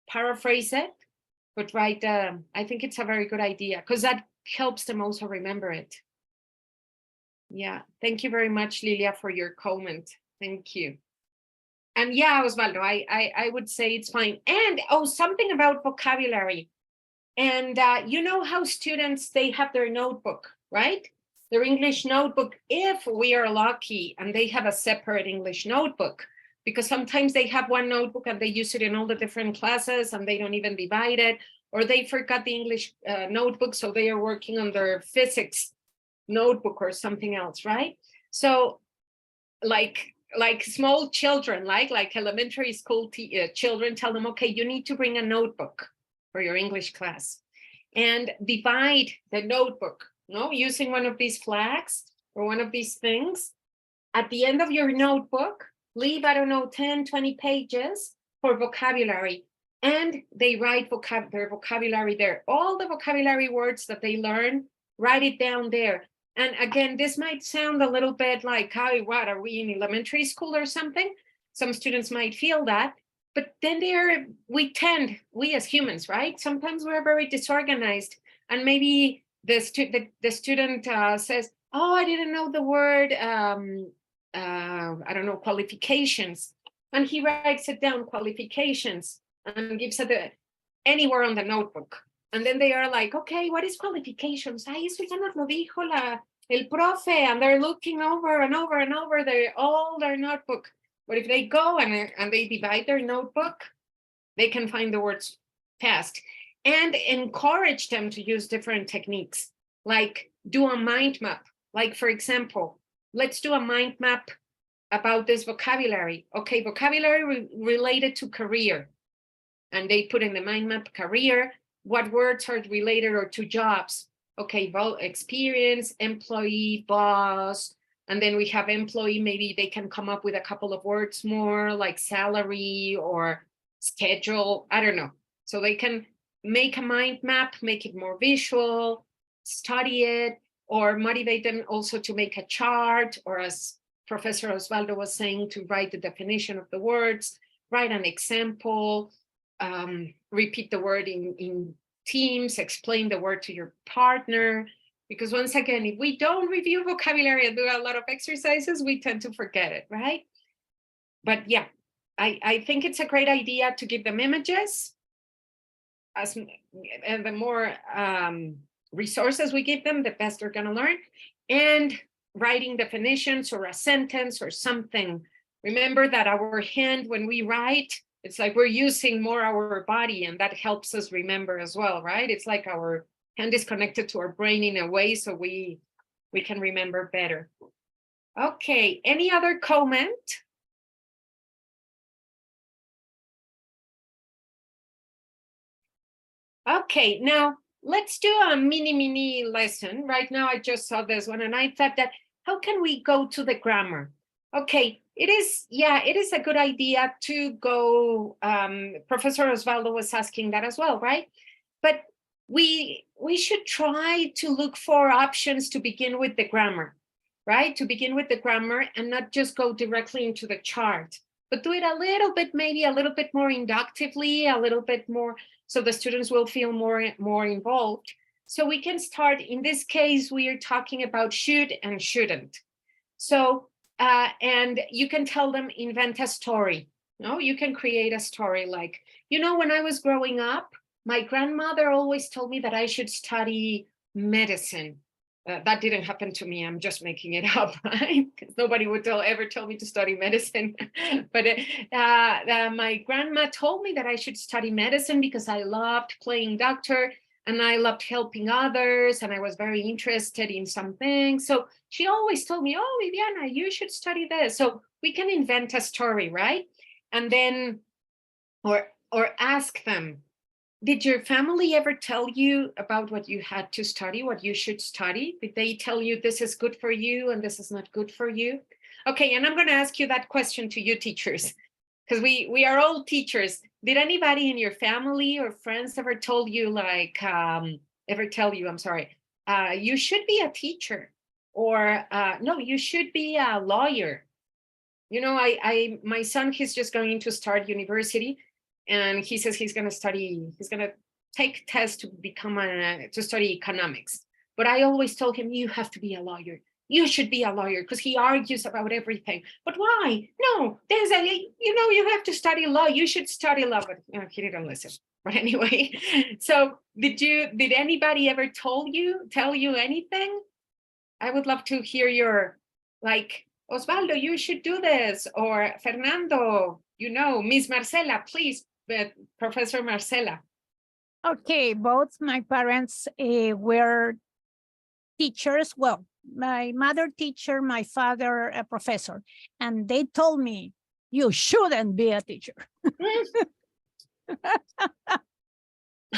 paraphrase it, but write, I think it's a very good idea, because that helps them also remember it. Yeah, thank you very much, Lilia, for your comment. Thank you. And yeah, Osvaldo, I would say it's fine. And something about vocabulary. And you know how students, they have their notebook, right? Their English notebook, if we are lucky, and they have a separate English notebook, because sometimes they have one notebook and they use it in all the different classes and they don't even divide it, or they forgot the English notebook, so they are working on their physics notebook or something else, right? So like small children, like elementary school children, tell them, okay, you need to bring a notebook for your English class, and divide the notebook, using one of these flags or one of these things. At the end of your notebook, leave, I don't know, 10, 20 pages for vocabulary. And they write their vocabulary there. All the vocabulary words that they learn, write it down there. And again, this might sound a little bit like, what, are we in elementary school or something? Some students might feel that, but then we as humans, right? Sometimes we're very disorganized, and maybe the student says, I didn't know the word, I don't know, qualifications. And he writes it down, qualifications, and gives it anywhere on the notebook. And then they are like, okay, what is qualifications? Eso ya nos lo dijo el profe. And they're looking over and over and over their notebook. But if they go and they divide their notebook, they can find the words fast. And encourage them to use different techniques, like do a mind map. Like, for example, let's do a mind map about this vocabulary. Okay, vocabulary related to career. And they put in the mind map career, what words are related or to jobs. Okay, well, experience, employee, boss. And then we have employee, maybe they can come up with a couple of words more, like salary or schedule, I don't know. So they can make a mind map, make it more visual, study it, or motivate them also to make a chart, or as Professor Osvaldo was saying, to write the definition of the words, write an example, repeat the word in teams, explain the word to your partner. Because once again, if we don't review vocabulary and do a lot of exercises, we tend to forget it, right? But yeah, I think it's a great idea to give them images. And the more resources we give them, the best they're going to learn. And writing definitions or a sentence or something. Remember that our hand, when we write, it's like we're using more our body, and that helps us remember as well, right? It's like our hand is connected to our brain in a way, so we can remember better. Okay, any other comment? Okay, now let's do a mini lesson. Right now, I just saw this one, and I thought that, how can we go to the grammar? Okay, it is a good idea to go, Professor Osvaldo was asking that as well, right? But we should try to look for options to begin with the grammar, right? To begin with the grammar and not just go directly into the chart, but do it a little bit, maybe a little bit more inductively, a little bit more, so the students will feel more involved. So we can start, in this case, we are talking about should and shouldn't. So, and you can tell them, invent a story. No, you can create a story like, when I was growing up, my grandmother always told me that I should study medicine. That didn't happen to me. I'm just making it up, right? Because nobody would ever tell me to study medicine. But my grandma told me that I should study medicine because I loved playing doctor. and I loved helping others, and I was very interested in some things. So she always told me, oh, Viviana, you should study this. So we can invent a story, right? And then, or ask them, did your family ever tell you about what you had to study, what you should study? Did they tell you this is good for you and this is not good for you? Okay, and I'm going to ask you that question to you teachers, because we are all teachers. Did anybody in your family or friends ever told you, like, ever tell you, I'm sorry, you should be a teacher, or no, you should be a lawyer? You know, my son, he's just going to start university, and he says he's going to study, he's going to take tests to become to study economics. But I always told him, you have to be a lawyer. You should be a lawyer, because he argues about everything. But why? No, there's a, you know, you have to study law. You should study law. But you know, he didn't listen. But anyway, so did anybody ever tell you anything? I would love to hear your, like, Osvaldo, you should do this, or Fernando, you know, Miss Marcela, please, Professor Marcela. Okay, both my parents were teachers. Well, my mother teacher, my father a professor, and they told me, you shouldn't be a teacher.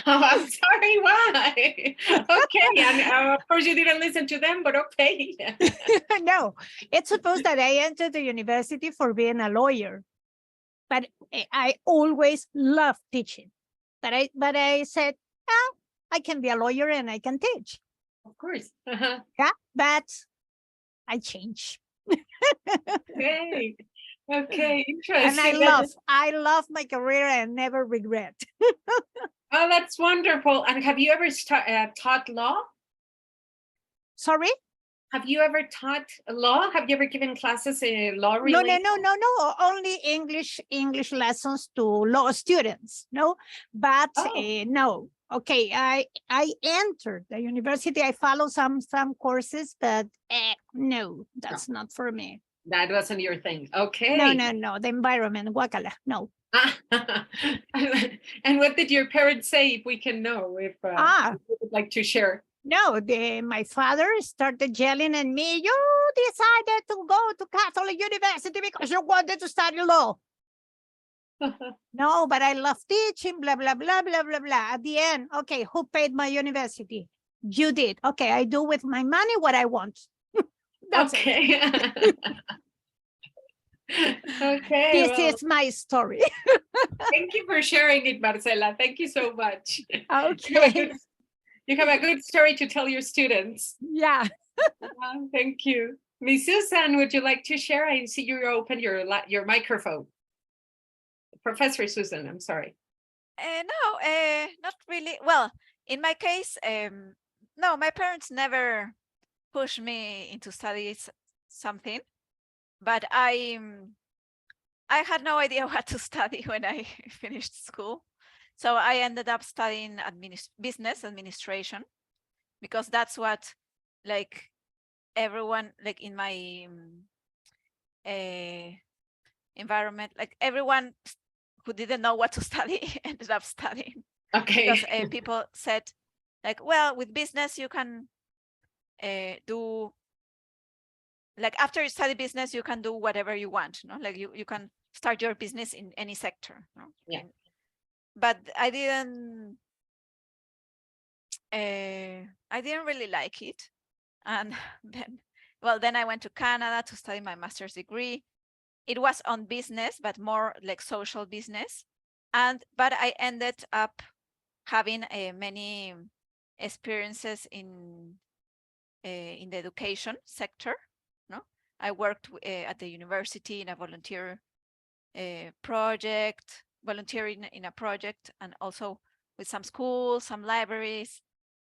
Oh, I'm sorry, why? Okay, and of course you didn't listen to them, but okay. No, it's supposed that I entered the university for being a lawyer, but I always loved teaching. But I said, oh, I can be a lawyer and I can teach. Of course. Yeah, but I changed. Okay. Okay, interesting. And I love my career and never regret. Oh, that's wonderful. And have you ever taught law? Sorry? Have you ever taught law? Have you ever given classes in law? No. Only English lessons to law students. No, but no. Okay, I entered the university. I follow some courses, but no, that's not for me. That wasn't your thing. Okay. No. The environment, guacala, no. And what did your parents say, if we can know, if you would like to share? No, my father started yelling at me, you decided to go to Catholic University because you wanted to study law. No, but I love teaching, blah, blah, blah, blah, blah, blah. At the end, okay, who paid my university? You did. Okay, I do with my money what I want. That's okay. Okay. This is my story. Thank you for sharing it, Marcela. Thank you so much. Okay. You have a good story to tell your students. Yeah. Thank you. Miss Susan, would you like to share? I see you open your microphone. Professor Susan, I'm sorry. No, not really. Well, in my case, no, my parents never pushed me into studying something, but I had no idea what to study when I finished school. So I ended up studying business administration, because that's what, like, everyone, like, in my environment, like, everyone who didn't know what to study ended up studying. Okay. Because people said, like, well, with business you can do, like, after you study business you can do whatever you want, no? Like, you can start your business in any sector, no? Yeah. But I didn't really like it. And then I went to Canada to study my master's degree. It was on business, but more like social business. But I ended up having many experiences in the education sector. No, I worked at the university in a volunteer project, volunteering in a project, and also with some schools, some libraries.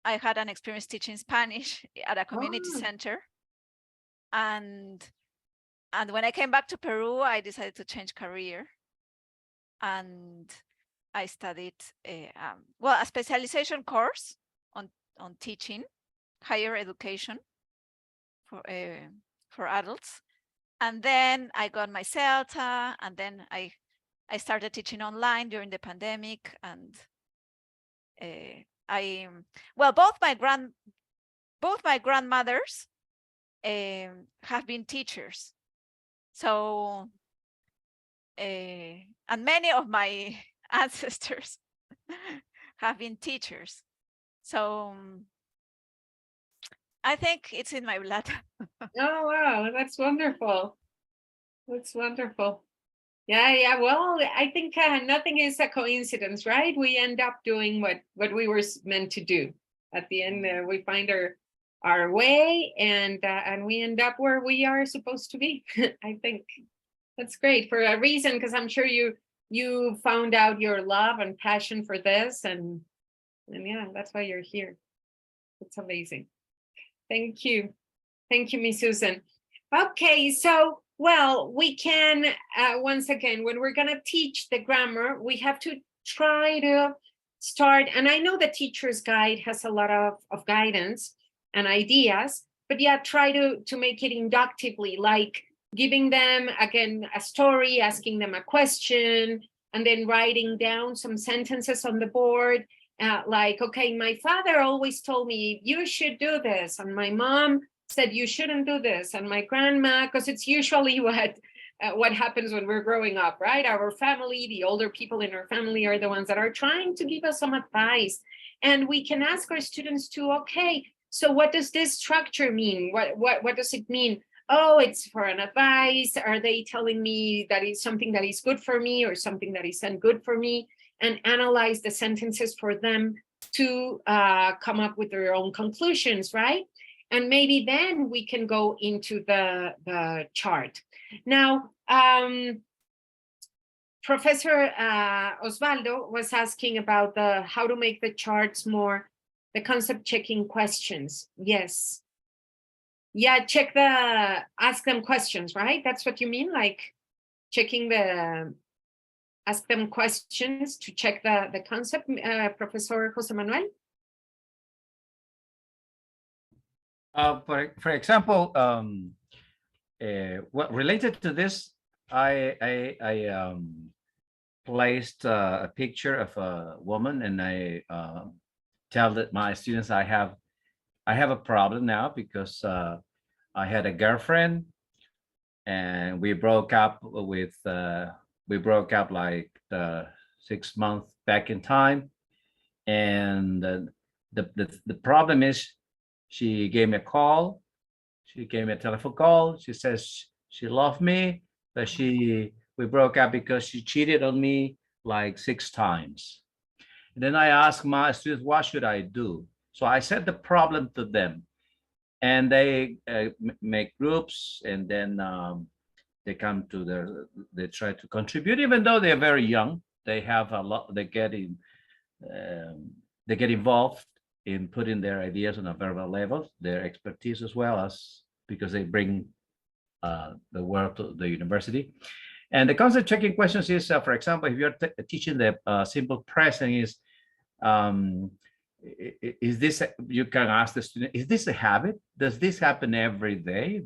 I had an experience teaching Spanish at a community center. And when I came back to Peru, I decided to change career. And I studied a specialization course on teaching, higher education for adults. And then I got my CELTA, and then I started teaching online during the pandemic, and well, both my grandmothers have been teachers. So, and many of my ancestors have been teachers. So I think it's in my blood. Oh, wow, that's wonderful. That's wonderful. Yeah. Well, I think nothing is a coincidence, right? We end up doing what we were meant to do. At the end, we find our way, and we end up where we are supposed to be. I think that's great for a reason, because I'm sure you found out your love and passion for this, and yeah, that's why you're here. It's amazing. Thank you, Miss Susan. Okay, so well, we can once again, when we're gonna teach the grammar, we have to try to start, and I know the teacher's guide has a lot of guidance and ideas, but yeah, try to make it inductively, like giving them again a story, asking them a question, and then writing down some sentences on the board, like, okay, my father always told me you should do this, and my mom said you shouldn't do this, and my grandma, because it's usually what happens when we're growing up, right? Our family, the older people in our family are the ones that are trying to give us some advice, and we can ask our students to, okay, so what does this structure mean? What does it mean? Oh, it's for an advice. Are they telling me that it's something that is good for me or something that isn't good for me? And analyze the sentences for them to come up with their own conclusions, right? And maybe then we can go into the chart. Now, Professor Osvaldo was asking about how to make the charts more, the concept checking questions. Yes. Yeah, ask them questions, right? That's what you mean, like checking ask them questions to check the concept, Professor Jose Manuel? For example, what related to this, I placed a picture of a woman, and I tell my students I have a problem now because I had a girlfriend, and we broke up like 6 months back in time, and the problem is, she gave me a call. She gave me a telephone call. She says she loved me, but we broke up because she cheated on me like 6 times. And then I asked my students, what should I do? So I said the problem to them, and they make groups, and then they come to they try to contribute, even though they're very young. They have a lot. They get involved in putting their ideas on a verbal level, their expertise as well, as because they bring the world to the university. And the concept checking questions is, for example, if you're teaching the simple present, is this, you can ask the student, is this a habit? Does this happen every day?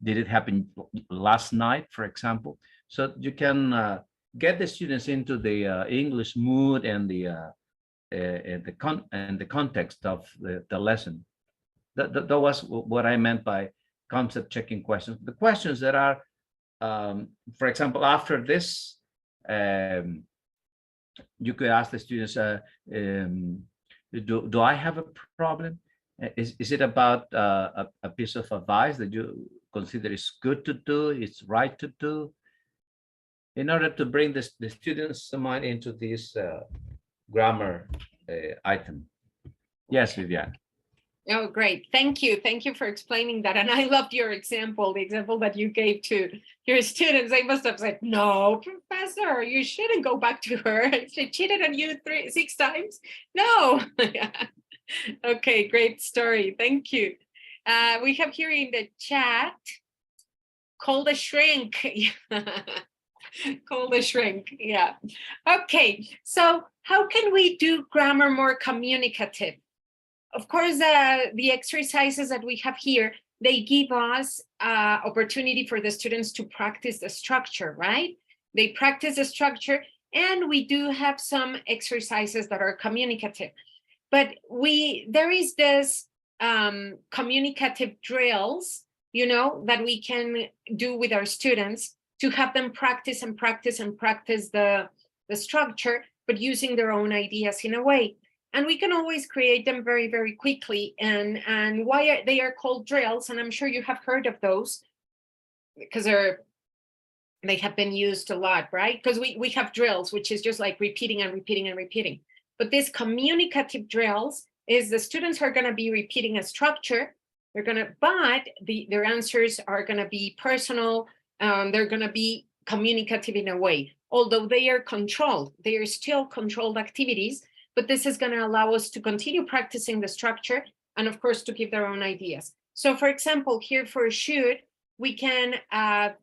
Did it happen last night, for example? So you can get the students into the English mood and the context of the lesson. That was what I meant by concept checking questions. The questions that are, for example, after this, you could ask the students, do I have a problem? Is it about a piece of advice that you consider is good to do, it's right to do? In order to bring the students' mind into this grammar item. Yes, Viviana. Oh, great. Thank you. Thank you for explaining that. And I loved your example, the example that you gave to your students. They must have said, no, professor, you shouldn't go back to her. She cheated on you 6 times. No. Okay, great story. Thank you. We have here in the chat, call the shrink. Call the shrink. Yeah. Okay. So how can we do grammar more communicative? Of course, the exercises that we have here, they give us opportunity for the students to practice the structure, right? They practice the structure, And we do have some exercises that are communicative. But there is this communicative drills, you know, that we can do with our students to have them practice and practice and practice the structure, but using their own ideas in a way. And we can always create them very, very quickly. And why they are called drills, and I'm sure you have heard of those, because they have been used a lot, right? Because we have drills, which is just like repeating and repeating and repeating. But these communicative drills is the students are going to be repeating a structure. But their answers are going to be personal. They're going to be communicative in a way. Although they are controlled, they are still controlled activities, but this is going to allow us to continue practicing the structure and, of course, to give their own ideas. So, for example, here for should, we can a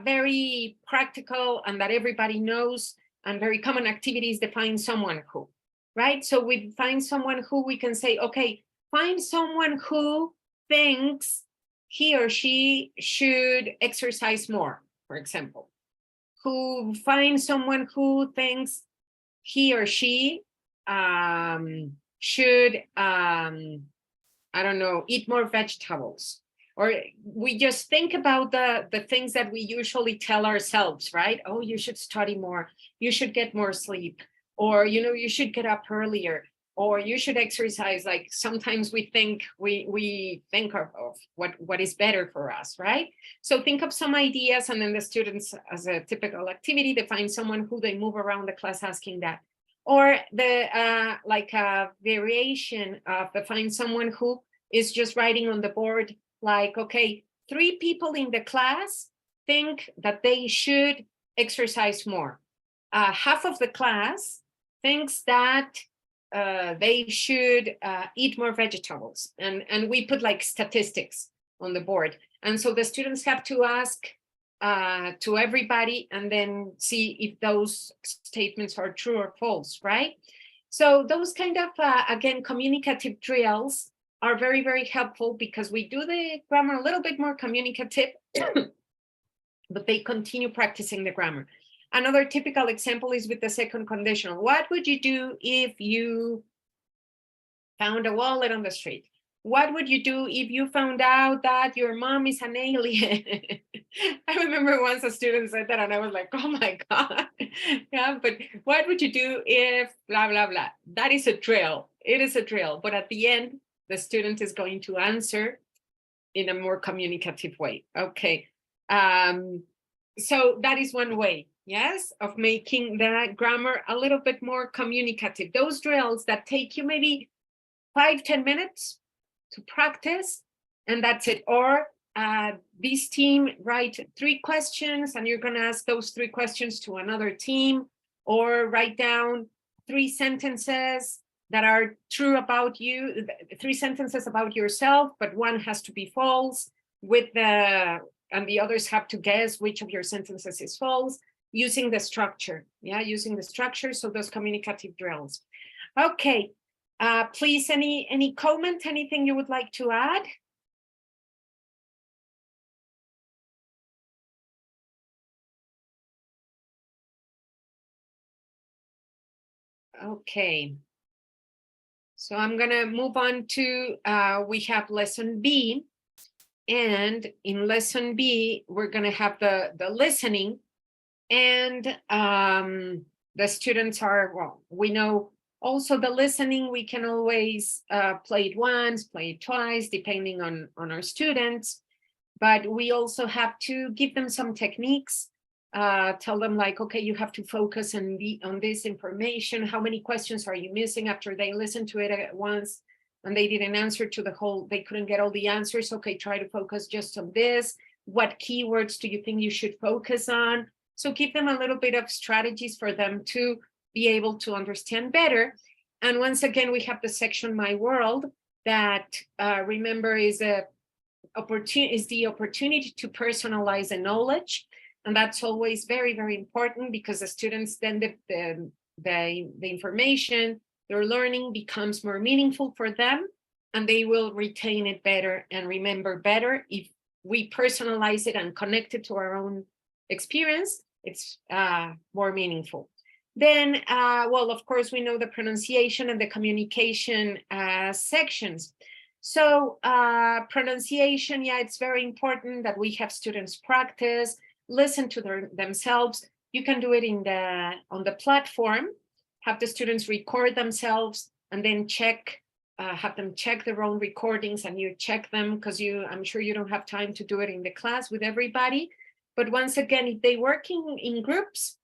very practical and that everybody knows and very common activity is define someone who, right? So we find someone who we can say, okay, find someone who thinks he or she should exercise more, for example. Who finds someone who thinks he or she should, I don't know, eat more vegetables. Or we just think about the things that we usually tell ourselves, right? Oh, you should study more, you should get more sleep, or, you know, you should get up earlier, or you should exercise. Like sometimes we think we think of what is better for us, right? So think of some ideas, and then the students, as a typical activity, they find someone who they move around the class asking that. Or the like a variation of the find someone who is just writing on the board, like, okay, 3 people in the class think that they should exercise more. Half of the class thinks that they should eat more vegetables. And we put like statistics on the board. And so the students have to ask to everybody and then see if those statements are true or false, right? So those kind of, again, communicative drills are very, very helpful because we do the grammar a little bit more communicative, but they continue practicing the grammar. Another typical example is with the second conditional. What would you do if you found a wallet on the street? What would you do if you found out that your mom is an alien? I remember once a student said that and I was like, oh my God. Yeah, but what would you do if blah, blah, blah? That is a drill. It is a drill. But at the end, the student is going to answer in a more communicative way. Okay. So that is one way, yes, of making the grammar a little bit more communicative. Those drills that take you maybe 5-10 minutes to practice, and that's it. Or this team write 3 questions and you're going to ask those 3 questions to another team, or write down 3 sentences that are true about you, 3 sentences about yourself, but one has to be false and the others have to guess which of your sentences is false, using the structure. Yeah, using the structure. So those communicative drills. Okay. Please, any comment, anything you would like to add? Okay. So I'm going to move on to, we have lesson B. And in lesson B, we're going to have the listening. And the students are, well, we know also the listening, we can always play it once, play it twice, depending on our students. But we also have to give them some techniques, tell them like, okay, you have to focus on this information. How many questions are you missing after they listen to it at once and they didn't answer to the whole, they couldn't get all the answers. Okay, try to focus just on this. What keywords do you think you should focus on? So give them a little bit of strategies for them to be able to understand better. And once again, we have the section My World that remember is the opportunity to personalize the knowledge. And that's always very, very important because the students then the information they're learning becomes more meaningful for them and they will retain it better and remember better. If we personalize it and connect it to our own experience, it's more meaningful. Then, well, of course, we know the pronunciation and the communication sections. So pronunciation, yeah, it's very important that we have students practice, listen to themselves. You can do it on the platform, have the students record themselves and then check, have them check their own recordings, and you check them because I'm sure you don't have time to do it in the class with everybody. But once again, if they work in groups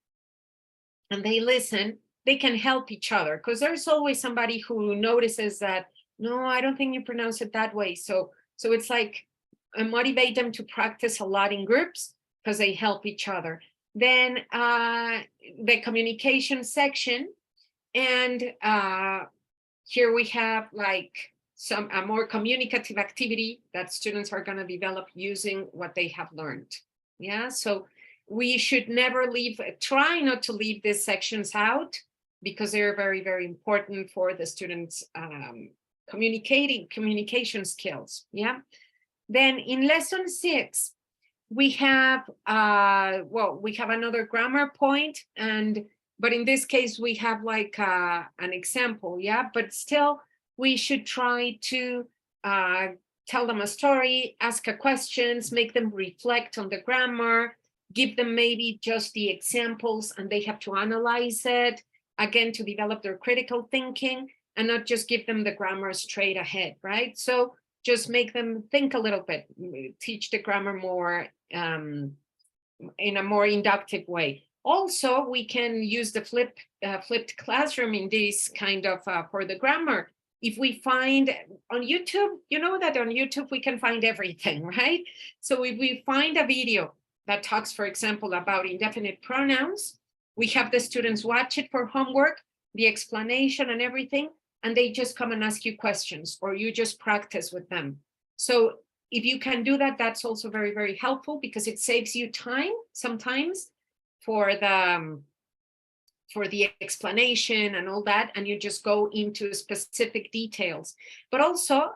and they listen, they can help each other, because there's always somebody who notices that, no, I don't think you pronounce it that way. So it's like motivate them to practice a lot in groups because they help each other. Then the communication section, and here we have like a more communicative activity that students are going to develop using what they have learned. Yeah, so we should never try not to leave these sections out, because they're very, very important for the students' communication skills. Yeah. Then in lesson 6, we have we have another grammar point, but in this case we have like an example. Yeah, but still we should try to tell them a story, ask questions, make them reflect on the grammar, give them maybe just the examples, and they have to analyze it again to develop their critical thinking, and not just give them the grammar straight ahead, right? So just make them think a little bit, teach the grammar more in a more inductive way. Also, we can use the flipped classroom in this kind of for the grammar. If we find on YouTube, you know that on YouTube we can find everything, right? So if we find a video that talks, for example, about indefinite pronouns, we have the students watch it for homework, the explanation and everything, and they just come and ask you questions, or you just practice with them. So if you can do that, that's also very, very helpful, because it saves you time sometimes for the explanation and all that, and you just go into specific details. But also,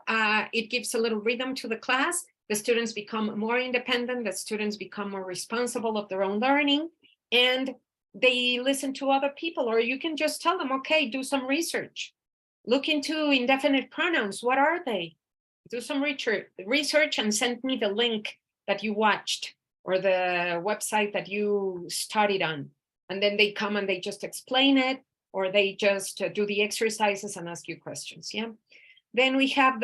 it gives a little rhythm to the class. The students become more independent, the students become more responsible of their own learning, and they listen to other people. Or you can just tell them, okay, do some research. Look into indefinite pronouns. What are they? Do some research and send me the link that you watched or the website that you studied on. And then they come and they just explain it, or they just do the exercises and ask you questions. Yeah. Then we have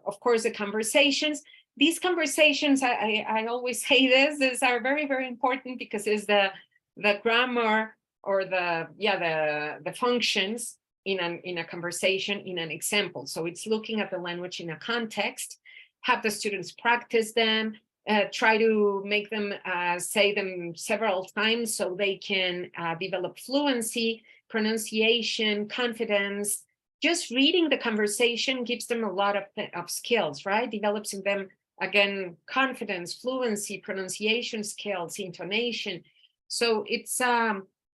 of course, the conversations. These conversations, I always say these are very, very important, because it's the grammar or the functions in a conversation, in an example. So it's looking at the language in a context, have the students practice them, try to make them say them several times so they can develop fluency, pronunciation, confidence. Just reading the conversation gives them a lot of skills, right? Develops in them, again, confidence, fluency, pronunciation skills, intonation. So it's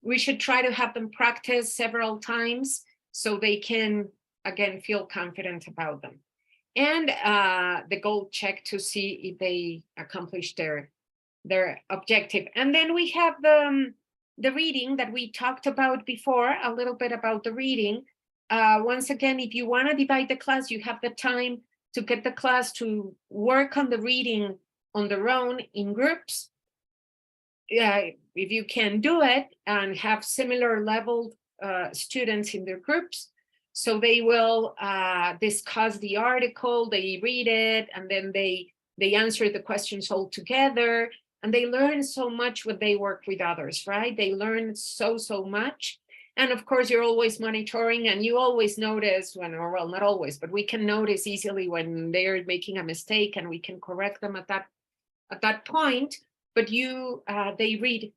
we should try to have them practice several times so they can, again, feel confident about them. And the goal check to see if they accomplish their objective. And then we have the reading that we talked about before, a little bit about the reading. Once again, if you want to divide the class, you have the time to get the class to work on the reading on their own in groups. If you can do it and have similar level students in their groups, so they will discuss the article, they read it, and then they answer the questions all together, and they learn so much when they work with others, right? They learn so much. And of course, you're always monitoring, and you always notice when, or well, not always, but we can notice easily when they're making a mistake, and we can correct them at that point. But they read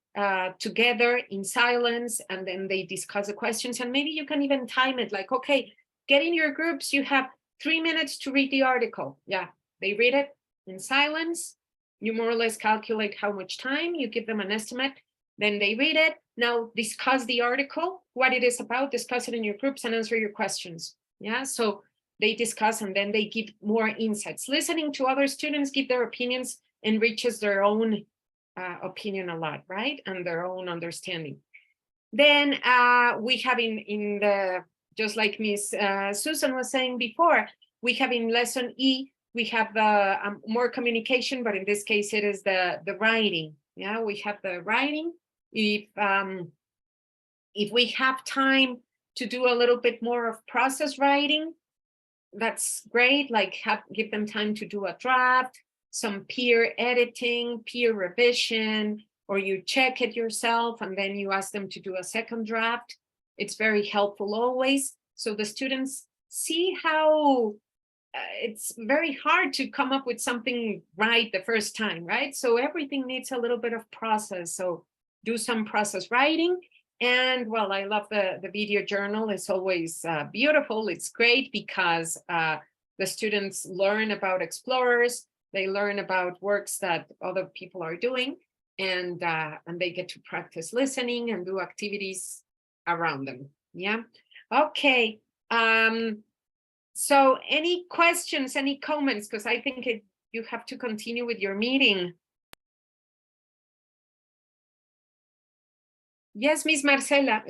together in silence, and then they discuss the questions, and maybe you can even time it, like, okay, get in your groups, you have 3 minutes to read the article. Yeah, they read it in silence. You more or less calculate how much time, you give them an estimate, then they read it. Now discuss the article, what it is about, discuss it in your groups and answer your questions. Yeah, so they discuss, and then they give more insights. Listening to other students give their opinions enriches their own opinion a lot, right? And their own understanding. Then we have in the, just like Miss Susan was saying before, we have in lesson E, we have the more communication, but in this case, it is the writing. Yeah, we have the writing. If we have time to do a little bit more of process writing, that's great. Like give them time to do a draft, some peer editing, peer revision, or you check it yourself and then you ask them to do a second draft. It's very helpful always. So the students see how it's very hard to come up with something right the first time, right? So everything needs a little bit of process. So do some process writing. And well, I love the video journal. It's always beautiful. It's great because the students learn about explorers. They learn about works that other people are doing, and they get to practice listening and do activities around them. Yeah. Okay. So any questions, any comments? Because I think you have to continue with your meeting. Yes, Miss Marcela,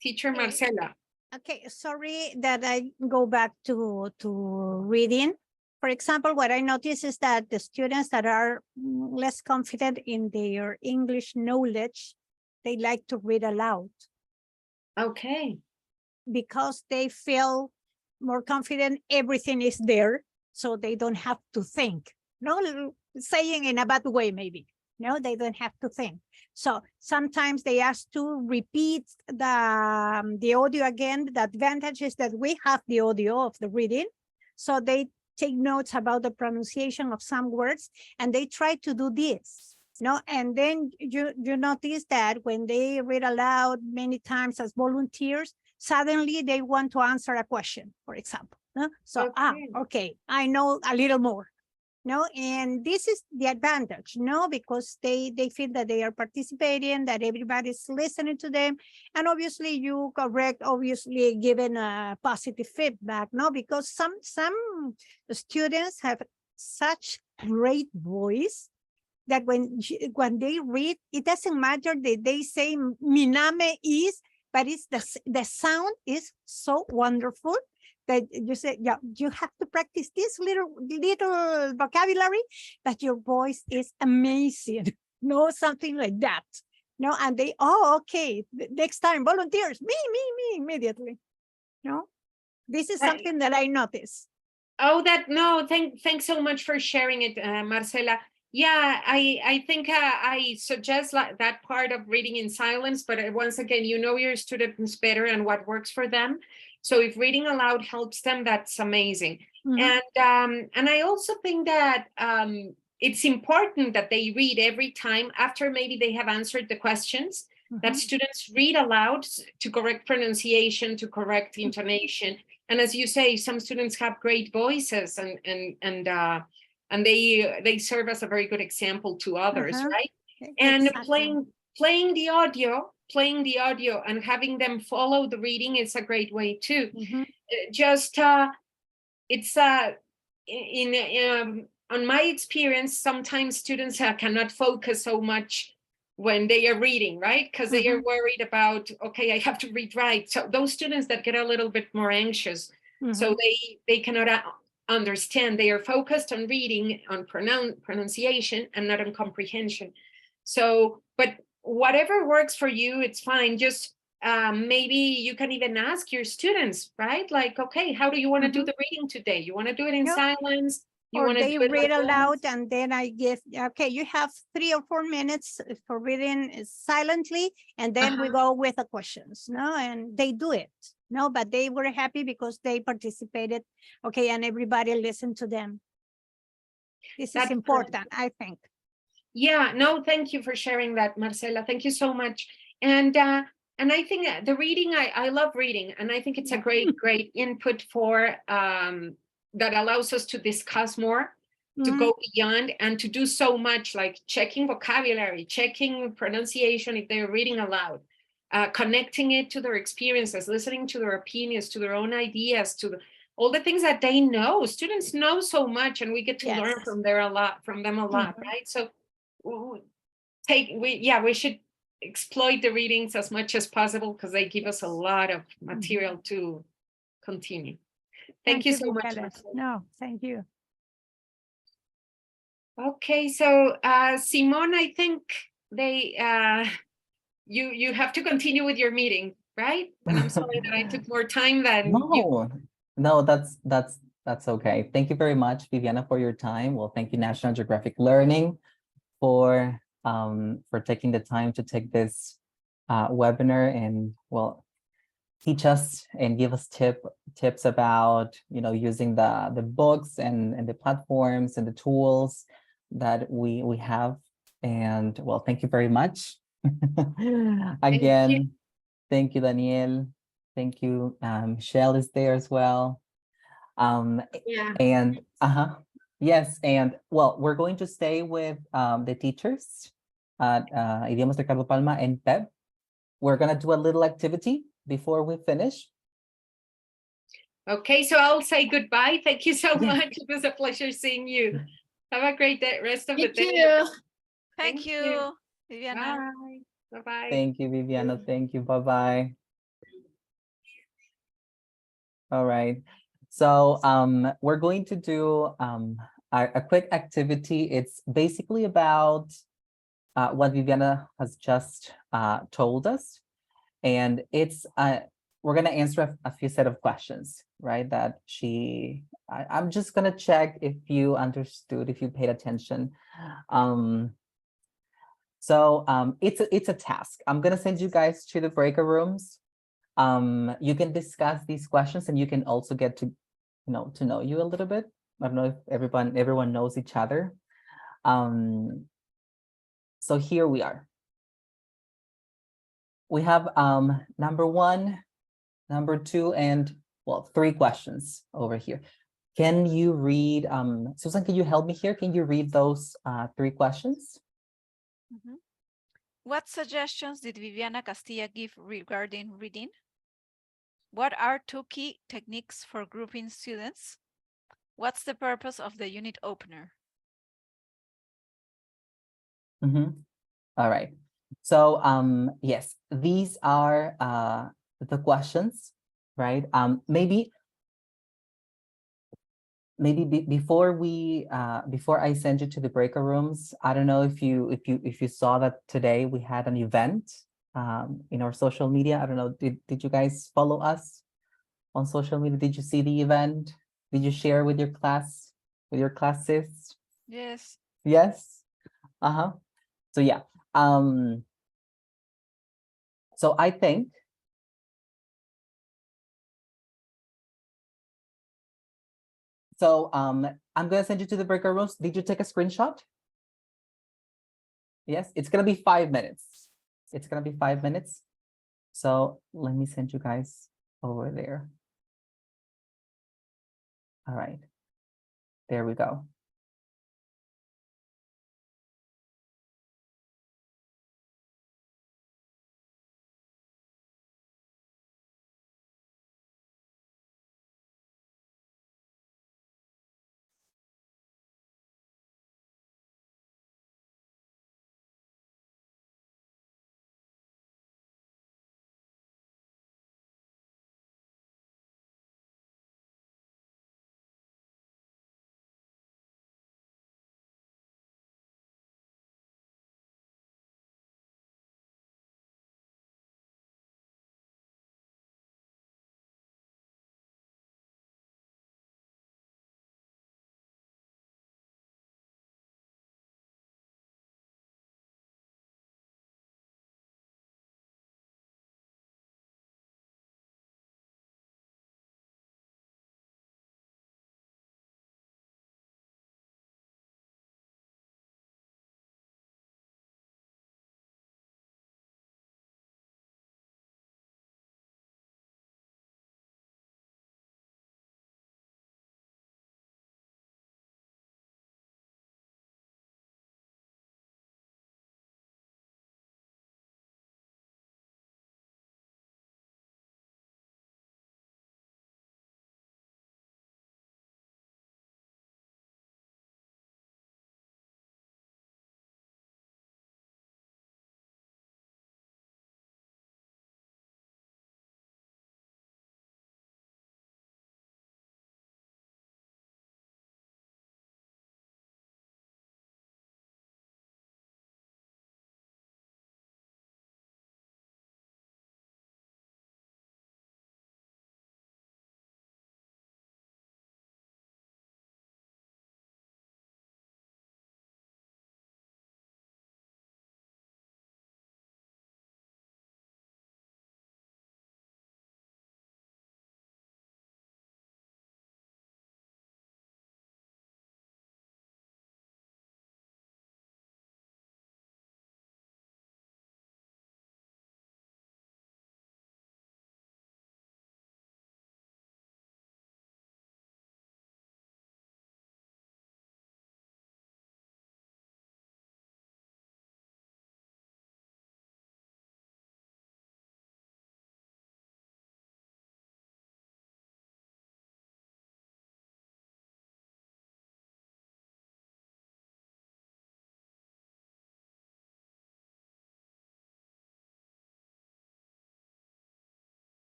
teacher Marcela. Okay, sorry that I go back to reading. For example, what I notice is that the students that are less confident in their English knowledge, they like to read aloud. Okay. Because they feel more confident, everything is there, so they don't have to think. No, saying in a bad way, maybe. No, they don't have to think. So sometimes they ask to repeat the audio again. The advantage is that we have the audio of the reading. So they take notes about the pronunciation of some words, and they try to do this. No, and then you notice that when they read aloud many times as volunteers, suddenly they want to answer a question, for example. No? So, okay, I know a little more. No, and this is the advantage, no, because they feel that they are participating, that everybody's listening to them, and obviously you correct, obviously given a positive feedback, no, because some students have such great voice that when they read, it doesn't matter that they say miname is, but it's the sound is so wonderful that you say, yeah, you have to practice this little vocabulary, but your voice is amazing. No, something like that. No, and they, okay, next time, volunteers, me, immediately. No, this is something that I notice. Oh, thanks so much for sharing it, Marcela. Yeah, I think I suggest that part of reading in silence, but once again, you know your students better and what works for them. So if reading aloud helps them, that's amazing. Mm-hmm. And I also think that it's important that they read every time after maybe they have answered the questions, mm-hmm. that students read aloud to correct pronunciation, to correct intonation. And as you say, some students have great voices and they serve as a very good example to others, uh-huh. right? And exactly. playing the audio and having them follow the reading is a great way too. Mm-hmm. Just it's on my experience, sometimes students cannot focus so much when they are reading, right? Because mm-hmm. they are worried about, okay, I have to read right. So those students that get a little bit more anxious, mm-hmm. so they cannot understand. They are focused on reading, on pronunciation, and not on comprehension. So, but whatever works for you, it's fine. Just maybe you can even ask your students, right? Like, okay, how do you want to mm-hmm. do the reading today? You want to do it in silence? Or they read aloud and then I give, okay, you have 3 or 4 minutes for reading silently, and then uh-huh. we go with the questions, no? And they do it, no? But they were happy because they participated, okay, and everybody listened to them. This is important, I think. Yeah, no, thank you for sharing that, Marcela. Thank you so much. And I think the reading, I love reading, and I think it's a great input for that allows us to discuss more, to go beyond, and to do so much like checking vocabulary, checking pronunciation if they're reading aloud, connecting it to their experiences, listening to their opinions, to their own ideas, to all the things that they know. Students know so much, and we get to learn from them a lot, right? So we should exploit the readings as much as possible because they give us a lot of material to continue. Thank you so much. Viviana. No, thank you. Okay, so Simone, I think you have to continue with your meeting, right? And I'm sorry that I took more time than you. No, that's okay. Thank you very much, Viviana, for your time. Well, thank you, National Geographic Learning, for taking the time to take this webinar and, well, teach us and give us tips about, you know, using the books and the platforms and the tools that we have. And, well, thank you very much. Again, thank you, Daniel. Thank you. Michelle is there as well. Yeah. And yes, and well, we're going to stay with the teachers at Idiomas Ricardo Palma and Pep. We're gonna do a little activity before we finish. Okay, so I'll say goodbye. Thank you so much. It was a pleasure seeing you. Have a great day, rest of the day. Thank you, Viviana. Bye. Bye-bye. Thank you, Viviana. Thank you. Bye-bye. All right. So we're going to do a quick activity. It's basically about what Viviana has just told us. And it's we're going to answer a few set of questions, right? That I'm just going to check if you understood, if you paid attention. So it's a task. I'm going to send you guys to the breakout rooms. You can discuss these questions and you can also get to know you a little bit. I don't know if everyone knows each other. So here we are. We have number 1, number 2, and well, 3 questions over here. Can you read, Susan, can you help me here? Can you read those 3 questions? What suggestions did Viviana Castilla give regarding reading? What are 2 key techniques for grouping students? What's the purpose of the unit opener? All right. So yes, these are the questions, right? Maybe before I send you to the breakout rooms, I don't know if you saw that today we had an event in our social media. I don't know, did you guys follow us on social media? Did you see the event? Did you share with your class, with your classes? Yes. Yes. So yeah. So I think so I'm gonna send you to the breakout rooms. Did you take a screenshot? Yes, it's gonna be 5 minutes. It's gonna be 5 minutes. So let me send you guys over there. All right. There we go.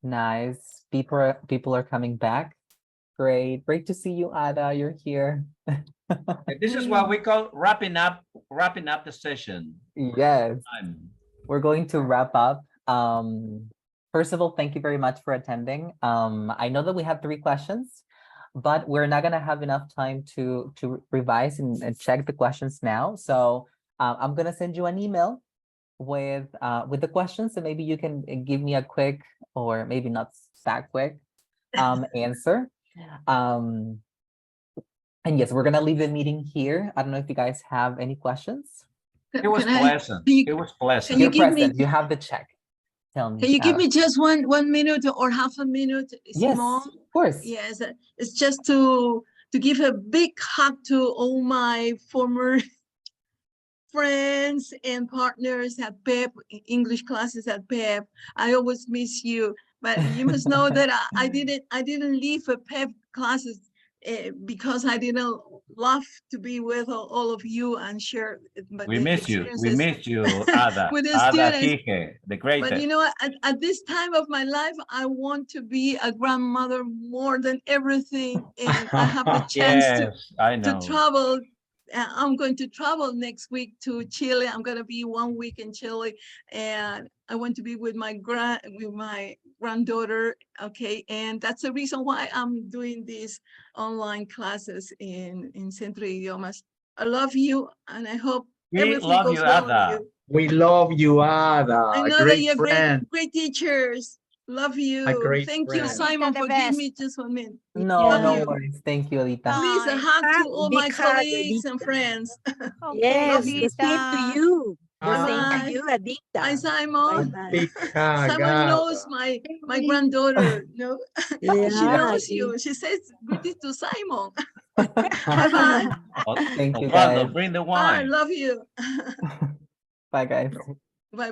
Nice. People are coming back. Great. Great to see you, Ada. You're here. This is what we call wrapping up the session. Yes. We're going to wrap up. First of all, thank you very much for attending. I know that we have 3 questions, but we're not gonna have enough time to revise and check the questions now. So I'm gonna send you an email with the questions, and maybe you can give me a quick, or maybe not that quick, answer. And yes, we're gonna leave the meeting here. I don't know if you guys have any questions. It was pleasant. It was pleasant. You're present. You have the check. Tell me. Can you give me just one minute or half a minute, Yes, Simone? of course. Yes, it's just to give a big hug to all my former friends and partners at PEP, English classes at PEP. I always miss you, but you must know that I didn't leave a PEP classes because I didn't love to be with all of you and share. But We miss you. We miss you, Ada. with the Ada students. Kike, the greatest. But you know, at this time of my life, I want to be a grandmother more than everything, and I have the chance to travel. I'm going to travel next week to Chile. I'm going to be 1 week in Chile, and I want to be with my granddaughter. Okay, and that's the reason why I'm doing these online classes in Centro de Idiomas. I love you, and I hope everything goes well with you. We love you, Ada. I know that you're great teachers. Love you. Thank you, Simon, for giving me just 1 minute. No worries. Thank you, Alita. Please, a hug to all my colleagues and friends. Yes, the same to you. The same Bye. to you, Adita. Bye, Simon. Big hug, Simon knows my granddaughter. No, she knows you. She says greetings to Simon. Bye-bye. Thank you, guys. Bring the I wine. love you. Bye, guys. Bye-bye.